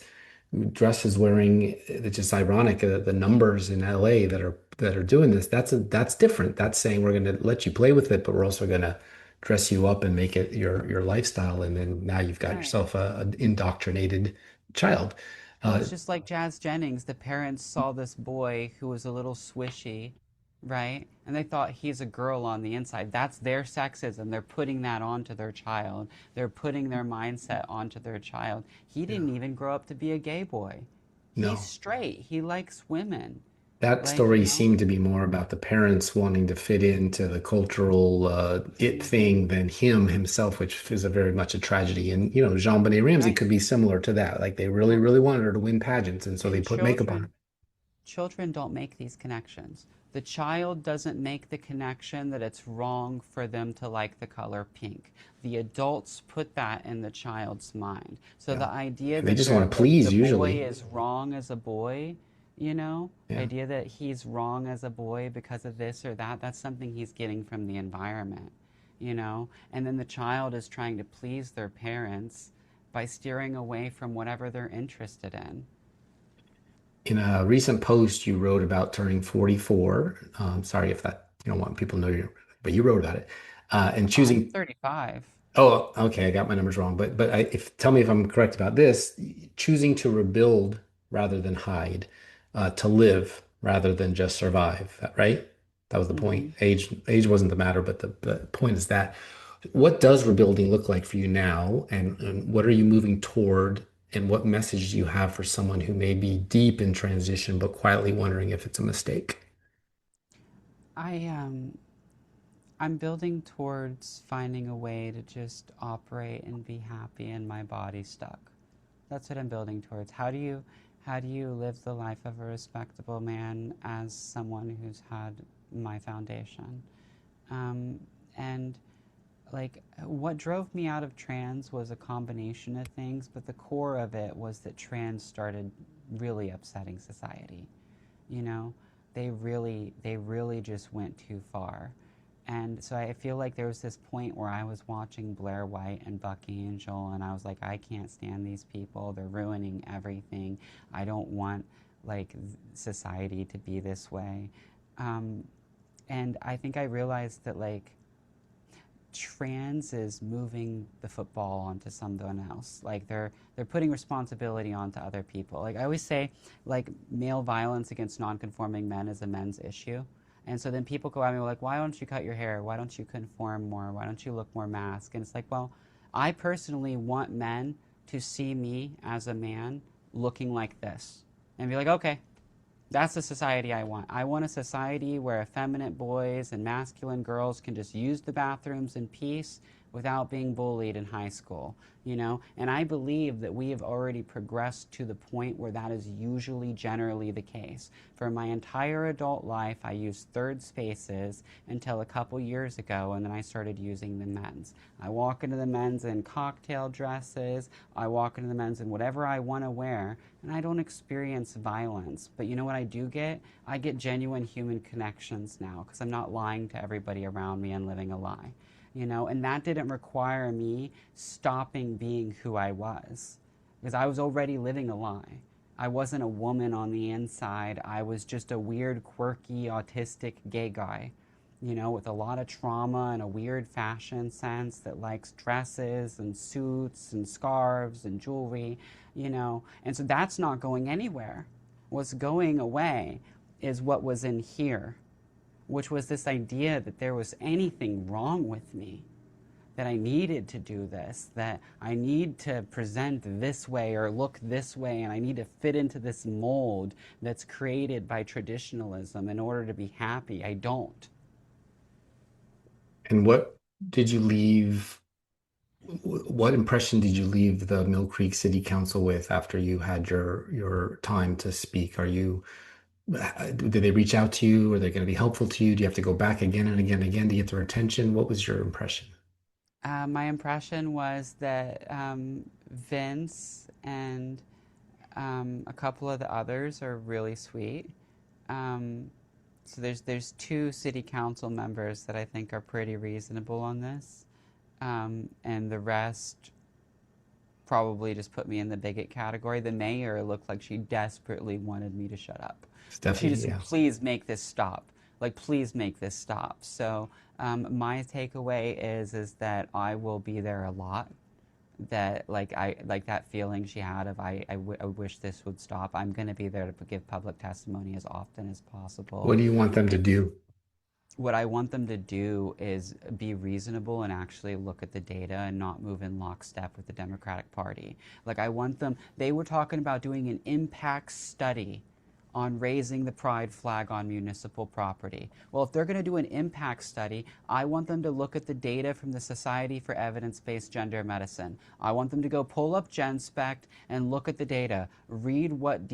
dresses wearing, it's just ironic, the numbers in LA that are doing this. That's different. That's saying we're going to let you play with it, but we're also going to dress you up and make it your lifestyle. And then now you've got
right.
yourself an indoctrinated child.
Well,
Uh,
it's just like Jazz Jennings. The parents saw this boy who was a little swishy, right? And they thought he's a girl on the inside. That's their sexism. They're putting that onto their child. They're putting their mindset onto their child. He
yeah,
didn't even grow up to be a gay boy. He's
no.
straight. He likes women.
That
Like, you
story
know,
seemed to be more about the parents wanting to fit into the cultural it thing than him himself, which is a very much a tragedy. And Jean-Benet Ramsey
right.
could be similar to that. Like they really,
Well,
really wanted her to win pageants, and so they
and
put makeup on her.
children don't make these connections. The child doesn't make the connection that it's wrong for them to like the color pink. The adults put that in the child's mind. So
Yeah,
the idea
and they
that
just want to please
the boy
usually.
is wrong as a boy, the
Yeah.
idea that he's wrong as a boy because of this or that, that's something he's getting from the environment. And then the child is trying to please their parents by steering away from whatever they're interested in.
In a recent post, you wrote about turning 44. Sorry if that you don't want people to know you, but you wrote about it and
I'm
choosing.
35.
Oh, okay, I got my numbers wrong. But if tell me if I'm correct about this, choosing to rebuild rather than hide, to live rather than just survive, right? That was the point.
Hmm.
Age wasn't the matter, but the point is that what does rebuilding look like for you now, and what are you moving toward, and what message do you have for someone who may be deep in transition but quietly wondering if it's a mistake?
I I'm building towards finding a way to just operate and be happy and my body stuck. That's what I'm building towards. How do you live the life of a respectable man as someone who's had my foundation? Um, and like what drove me out of trans was a combination of things, but the core of it was that trans started really upsetting society. You know, they really just went too far. And so I feel like there was this point where I was watching Blair White and Bucky Angel, and I was like, I can't stand these people. They're ruining everything. I don't want like society to be this way. Um, and I think I realized that like trans is moving the football onto someone else. Like they're putting responsibility onto other people. Like I always say, like male violence against non-conforming men is a men's issue. And so then people go at me like, why don't you cut your hair? Why don't you conform more? Why don't you look more masked? And it's like, well, I personally want men to see me as a man looking like this and be like, okay, that's the society I want. I want a society where effeminate boys and masculine girls can just use the bathrooms in peace without being bullied in high school. And I believe that we have already progressed to the point where that is usually generally the case. For my entire adult life, I used third spaces until a couple years ago, and then I started using the men's. I walk into the men's in cocktail dresses, I walk into the men's in whatever I want to wear, and I don't experience violence. But you know what I do get? I get genuine human connections now because I'm not lying to everybody around me and living a lie. And that didn't require me stopping being who I was because I was already living a lie. I wasn't a woman on the inside. I was just a weird, quirky, autistic gay guy, with a lot of trauma and a weird fashion sense that likes dresses and suits and scarves and jewelry. And so that's not going anywhere. What's going away is what was in here, which was this idea that there was anything wrong with me, that I needed to do this, that I need to present this way or look this way, and I need to fit into this mold that's created by traditionalism in order to be happy. I don't.
And what did you leave? What impression did you leave the Mill Creek City Council with after you had your time to speak? Did they reach out to you? Are they going to be helpful to you? Do you have to go back again and again and again to get their attention? What was your impression?
My impression was that Vince and a couple of the others are really sweet. Um, so there's two city council members that I think are pretty reasonable on this, and the rest probably just put me in the bigot category. The mayor looked like she desperately wanted me to shut up.
It's
Like she
definitely,
just,
yeah.
please make this stop. Like, please make this stop. So my takeaway is that I will be there a lot. That like I like that feeling she had of I wish this would stop. I'm going to be there to give public testimony as often as possible.
What do you want them to do?
What I want them to do is be reasonable and actually look at the data and not move in lockstep with the Democratic Party. Like, I want them, they were talking about doing an impact study on raising the pride flag on municipal property. Well, if they're going to do an impact study, I want them to look at the data from the Society for Evidence-Based Gender Medicine. I want them to go pull up GenSpect and look at the data, read what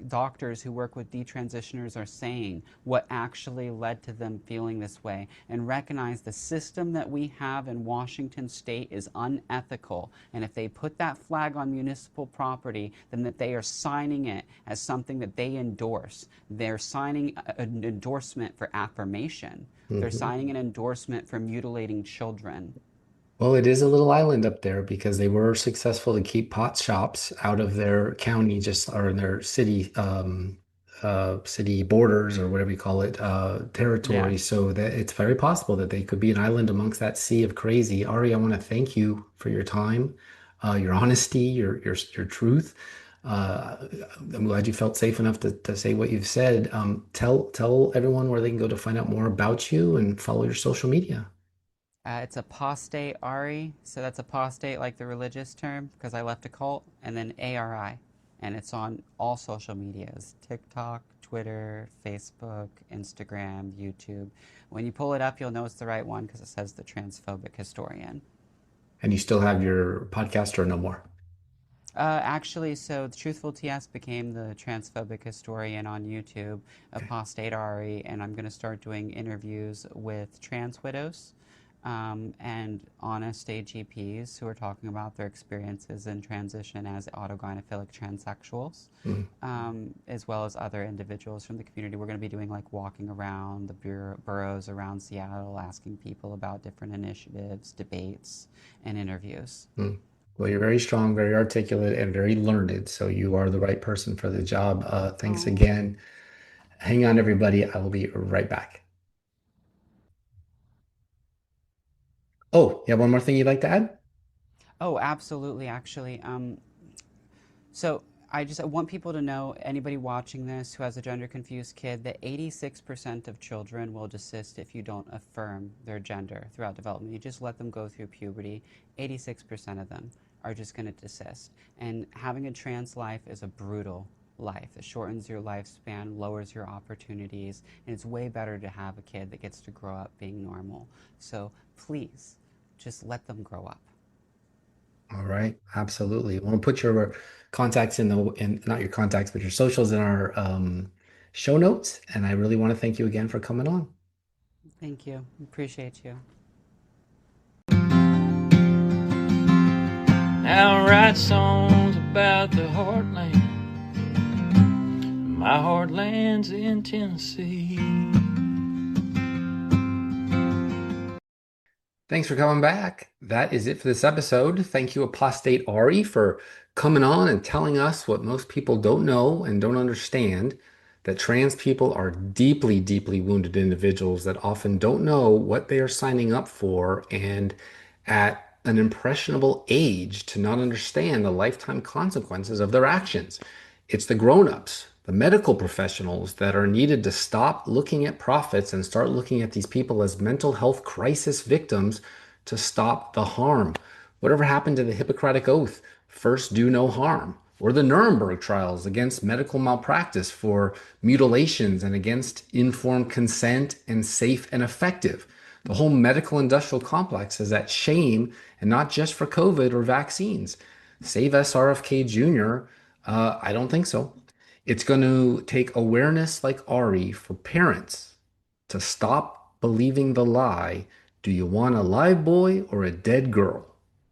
doctors who work with detransitioners are saying, what actually led to them feeling this way, and recognize the system that we have in Washington state is unethical. And if they put that flag on municipal property, then that they are signing it as something that they endorse. They're signing an endorsement for affirmation. They're signing an endorsement for mutilating children.
Well, it is a little island up there because they were successful to keep pot shops out of their county, just or in their city, city borders or whatever you call it,
Yeah.
territory. So that it's very possible that they could be an island amongst that sea of crazy. Ari, I want to thank you for your time, your honesty, your truth. I'm glad you felt safe enough to say what you've said. Tell everyone where they can go to find out more about you and follow your social media.
It's apostate Ari, so that's apostate like the religious term because I left a cult, and then ARI, and it's on all social medias: TikTok, Twitter, Facebook, Instagram, YouTube. When you pull it up, you'll know it's the right one because it says the transphobic historian.
And you still have your podcast or no more?
Actually, so the Truthful TS became the transphobic historian on YouTube,
Okay.
Apostate Ari, and I'm going to start doing interviews with trans widows and honest AGPs who are talking about their experiences in transition as autogynephilic transsexuals,
Mhm.
as well as other individuals from the community. We're going to be doing like walking around the boroughs around Seattle, asking people about different initiatives, debates, and interviews.
Mm. Well, you're very strong, very articulate, and very learned. So you are the right person for the job. Thanks
Oh.
again. Hang on, everybody. I will be right back. Oh, you have one more thing you'd like to add?
Oh, absolutely, actually. So I just want people to know, anybody watching this who has a gender confused kid, that 86% of children will desist if you don't affirm their gender throughout development. You just let them go through puberty. 86% of them are just going to desist. And having a trans life is a brutal life. It shortens your lifespan, lowers your opportunities, and it's way better to have a kid that gets to grow up being normal. So please, just let them grow up.
All right, absolutely. We'll put your contacts in not your contacts, but your socials in our show notes. And I really want to thank you again for coming on.
Thank you. Appreciate you.
Now I write songs about the heartland. My heartland's in Tennessee.
Thanks for coming back. That is it for this episode. Thank you, Apostate Ari, for coming on and telling us what most people don't know and don't understand, that trans people are deeply, deeply wounded individuals that often don't know what they are signing up for, and at an impressionable age to not understand the lifetime consequences of their actions. It's the grown-ups, the medical professionals that are needed to stop looking at profits and start looking at these people as mental health crisis victims to stop the harm. Whatever happened to the Hippocratic Oath, first do no harm, or the Nuremberg trials against medical malpractice for mutilations and against informed consent and safe and effective? The whole medical industrial complex is at shame, and not just for COVID or vaccines. Save SRFK Jr. I don't think so. It's going to take awareness like Ari for parents to stop believing the lie, do you want a live boy or a dead girl?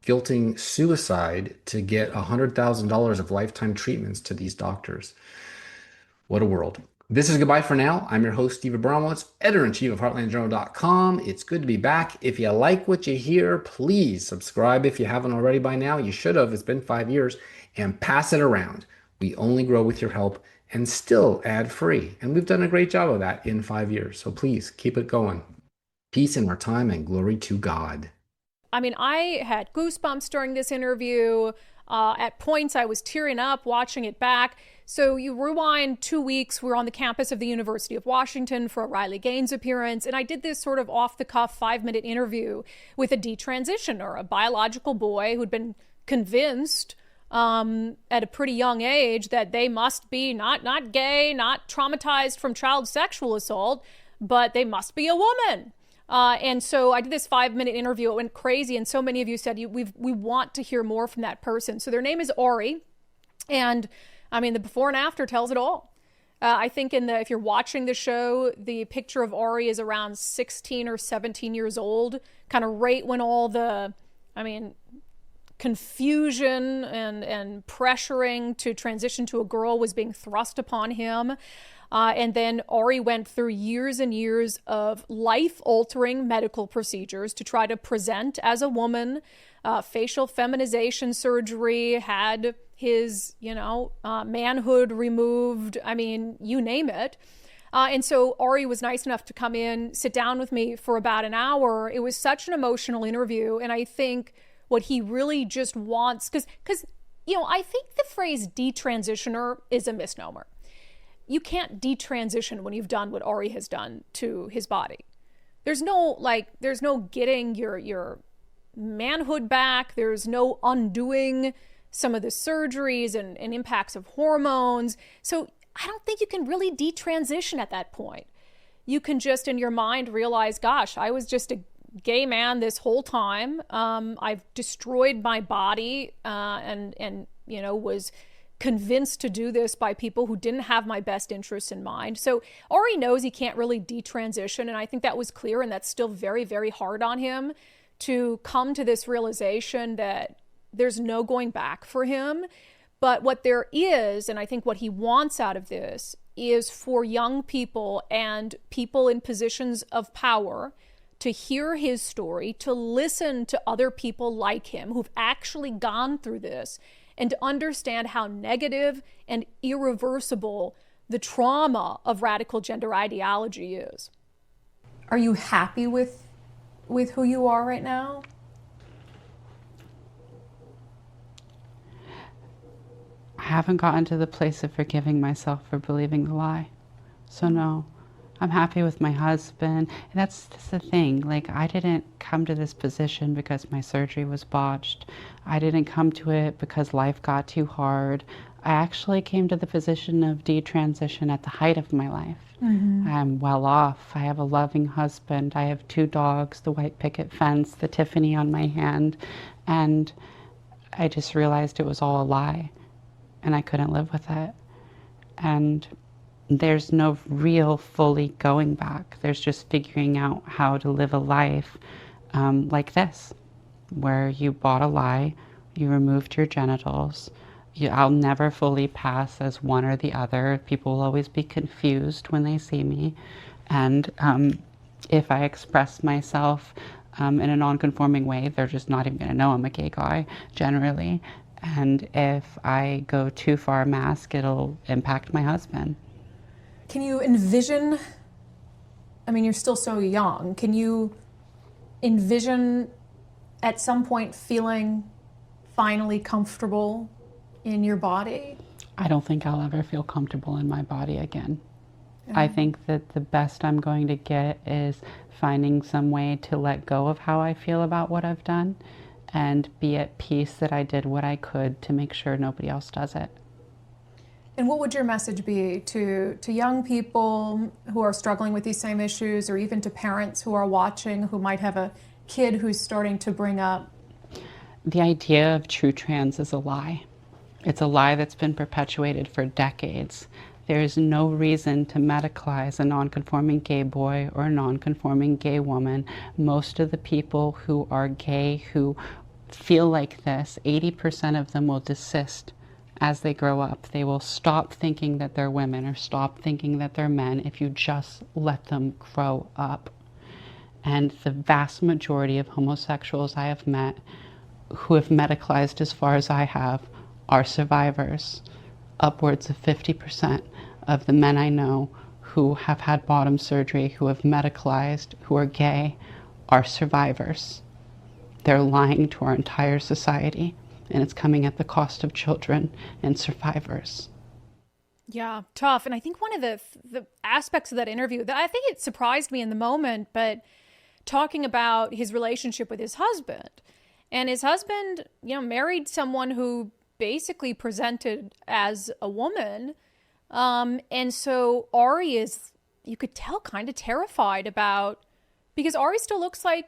Guilting suicide to get $100,000 of lifetime treatments to these doctors. What a world. This is goodbye for now. I'm your host, Steve Abramowitz, editor-in-chief of HeartlandJournal.com. It's good to be back. If you like what you hear, please subscribe if you haven't already by now. You should have. It's been 5 years. And pass it around. We only grow with your help and still ad-free. And we've done a great job of that in 5 years. So please keep it going. Peace in our time and glory to God.
I mean, I had goosebumps during this interview. At points, I was tearing up watching it back. So you rewind 2 weeks, we're on the campus of the University of Washington for a Riley Gaines appearance, and I did this sort of off-the-cuff 5-minute interview with a detransitioner, a biological boy who'd been convinced at a pretty young age that they must be not gay, not traumatized from child sexual assault, but they must be a woman. And so I did this 5-minute interview. It went crazy. And so many of you said we want to hear more from that person. So their name is Ari. And I mean, the before and after tells it all. I think if you're watching the show, the picture of Ari is around 16 or 17 years old, kind of right when all the, confusion and pressuring to transition to a girl was being thrust upon him. And then Ari went through years and years of life-altering medical procedures to try to present as a woman, facial feminization surgery, had his, manhood removed. I mean, you name it. And so Ari was nice enough to come in, sit down with me for about an hour. It was such an emotional interview. And I think what he really just wants, because I think the phrase detransitioner is a misnomer. You can't detransition when you've done what Ari has done to his body. There's no getting your manhood back. There's no undoing some of the surgeries and impacts of hormones. So I don't think you can really detransition at that point. You can just in your mind realize, gosh, I was just a gay man this whole time. I've destroyed my body and was convinced to do this by people who didn't have my best interests in mind. So Ari knows he can't really detransition, and I think that was clear, and that's still very, very hard on him to come to this realization that there's no going back for him. But what there is, and I think what he wants out of this, is for young people and people in positions of power to hear his story, to listen to other people like him who've actually gone through this, and to understand how negative and irreversible the trauma of radical gender ideology is. Are you happy with who you are right now?
I haven't gotten to the place of forgiving myself for believing the lie. So no, I'm happy with my husband. And that's the thing. Like, I didn't come to this position because my surgery was botched. I didn't come to it because life got too hard. I actually came to the position of detransition at the height of my life. Mm-hmm. I'm well off. I have a loving husband. I have 2 dogs, the white picket fence, the Tiffany on my hand. And I just realized it was all a lie. And I couldn't live with it. And there's no real fully going back. There's just figuring out how to live a life like this, where you bought a lie, you removed your genitals. I'll never fully pass as one or the other. People will always be confused when they see me. And if I express myself in a non-conforming way, they're just not even going to know I'm a gay guy, generally. And if I go too far mask, it'll impact my husband.
Can you envision, you're still so young, can you envision at some point feeling finally comfortable in your body?
I don't think I'll ever feel comfortable in my body again. I think that the best I'm going to get is finding some way to let go of how I feel about what I've done and be at peace that I did what I could to make sure nobody else does it.
And what would your message be to young people who are struggling with these same issues, or even to parents who are watching who might have a kid who's starting to bring up?
The idea of true trans is a lie. It's a lie that's been perpetuated for decades. There is no reason to medicalize a non-conforming gay boy or a non-conforming gay woman. Most of the people who are gay who feel like this, 80% of them will desist as they grow up. They will stop thinking that they're women or stop thinking that they're men if you just let them grow up. And the vast majority of homosexuals I have met who have medicalized as far as I have are survivors. Upwards of 50% of the men I know who have had bottom surgery, who have medicalized, who are gay, are survivors. They're lying to our entire society, and it's coming at the cost of children and survivors.
Yeah, tough. And I think one of the aspects of that interview that I think it surprised me in the moment, but talking about his relationship with his husband. And his husband, married someone who basically presented as a woman. And so Ari is, you could tell, kind of terrified about, because Ari still looks like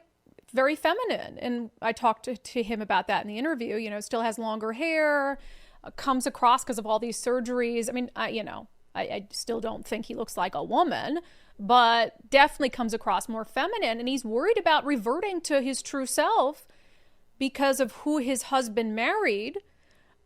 very feminine. And I talked to him about that in the interview, still has longer hair, comes across because of all these surgeries. I mean, I still don't think he looks like a woman, but definitely comes across more feminine. And he's worried about reverting to his true self because of who his husband married.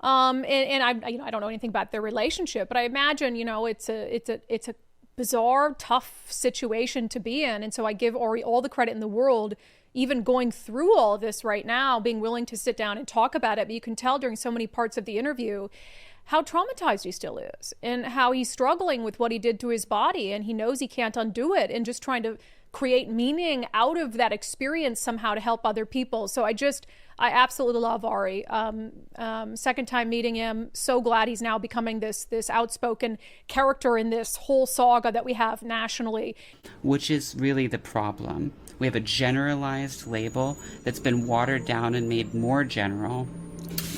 And I don't know anything about their relationship, but I imagine, it's a bizarre, tough situation to be in. And so I give Ari all the credit in the world, even going through all of this right now, being willing to sit down and talk about it. But you can tell during so many parts of the interview how traumatized he still is and how he's struggling with what he did to his body, and he knows he can't undo it, and just trying to create meaning out of that experience somehow to help other people. So I absolutely love Ari. Second time meeting him, so glad he's now becoming this outspoken character in this whole saga that we have nationally.
Which is really the problem. We have a generalized label that's been watered down and made more general.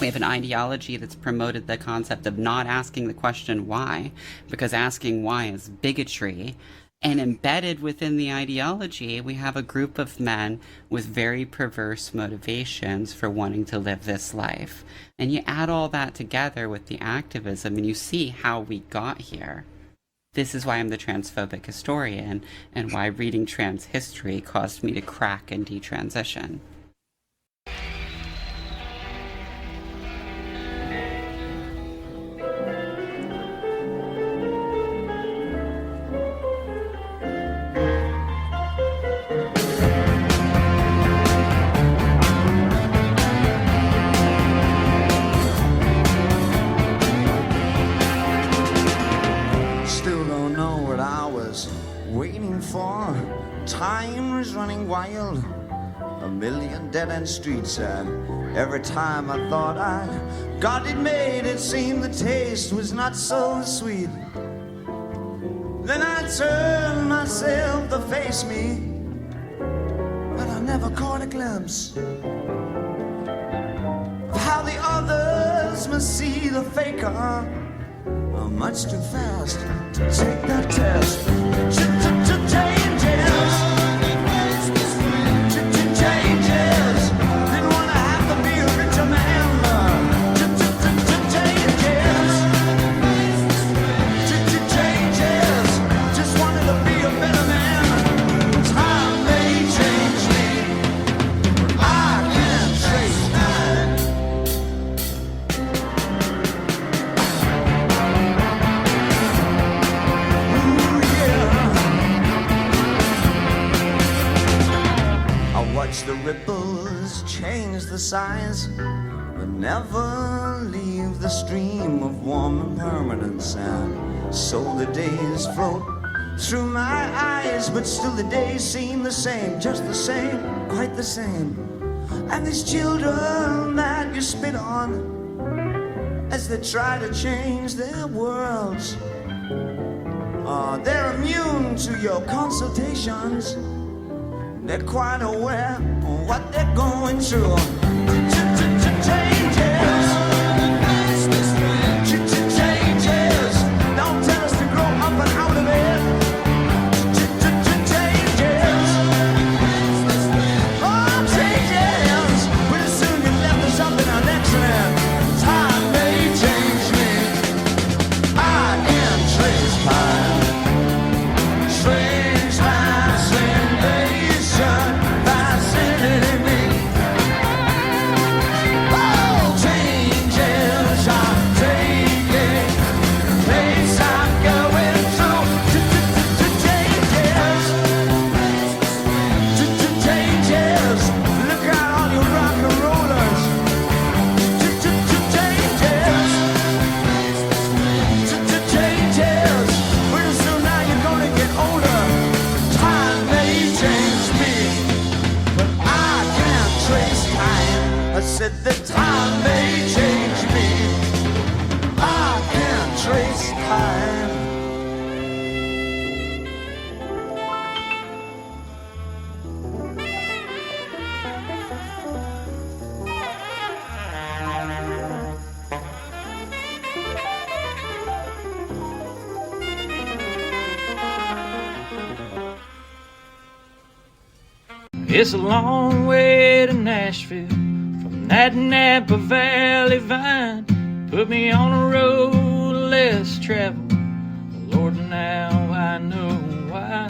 We have an ideology that's promoted the concept of not asking the question why, because asking why is bigotry. And embedded within the ideology, we have a group of men with very perverse motivations for wanting to live this life. And you add all that together with the activism, and you see how we got here. This is why I'm the transphobic historian, and why reading trans history caused me to crack and detransition.
Time is running wild, a million dead-end streets, and every time I thought I got it made, it seemed the taste was not so sweet. Then I turned myself to face me, but I never caught a glimpse of how the others must see the faker. I'm much too fast to take that test. Changes. Didn't want to have to be a richer man. Changes. Just wanted to be a better man. Time may change me, but I can't trace time. Watch the ripples change the size, but never leave the stream of warm and permanent sand. So the days float through my eyes, but still the days seem the same, just the same, quite the same. And these children that you spit on as they try to change their worlds, they're immune to your consultations. They're quite aware of what they're going through. Changes. Don't tell us to grow up and out of it. Changes. Oh, changes. Pretty soon you left us up in our next land. Time may change me. I am Trace Pine. Strange fascination fascinating me. said that time may change me. I can't trace time.
It's a long way to Nashville from that Napa Valley vine. Put me on a road less traveled. Lord, now I know why.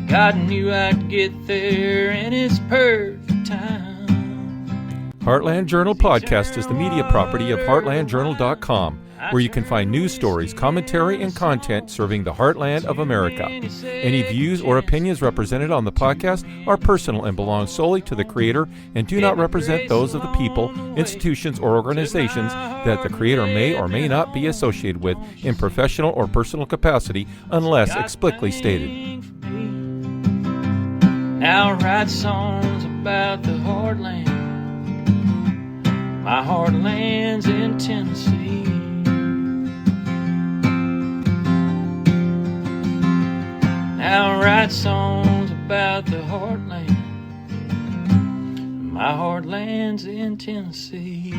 God knew I'd get there in His perfect time.
Heartland Journal Podcast is the media property of heartlandjournal.com, where you can find news stories, commentary, and content serving the heartland of America. Any views or opinions represented on the podcast are personal and belong solely to the creator and do not represent those of the people, institutions, or organizations that the creator may or may not be associated with in professional or personal capacity unless explicitly stated.
Now I write songs about the heartland. My heartland's in Tennessee. Now I write songs about the heartland. My heartland's in Tennessee.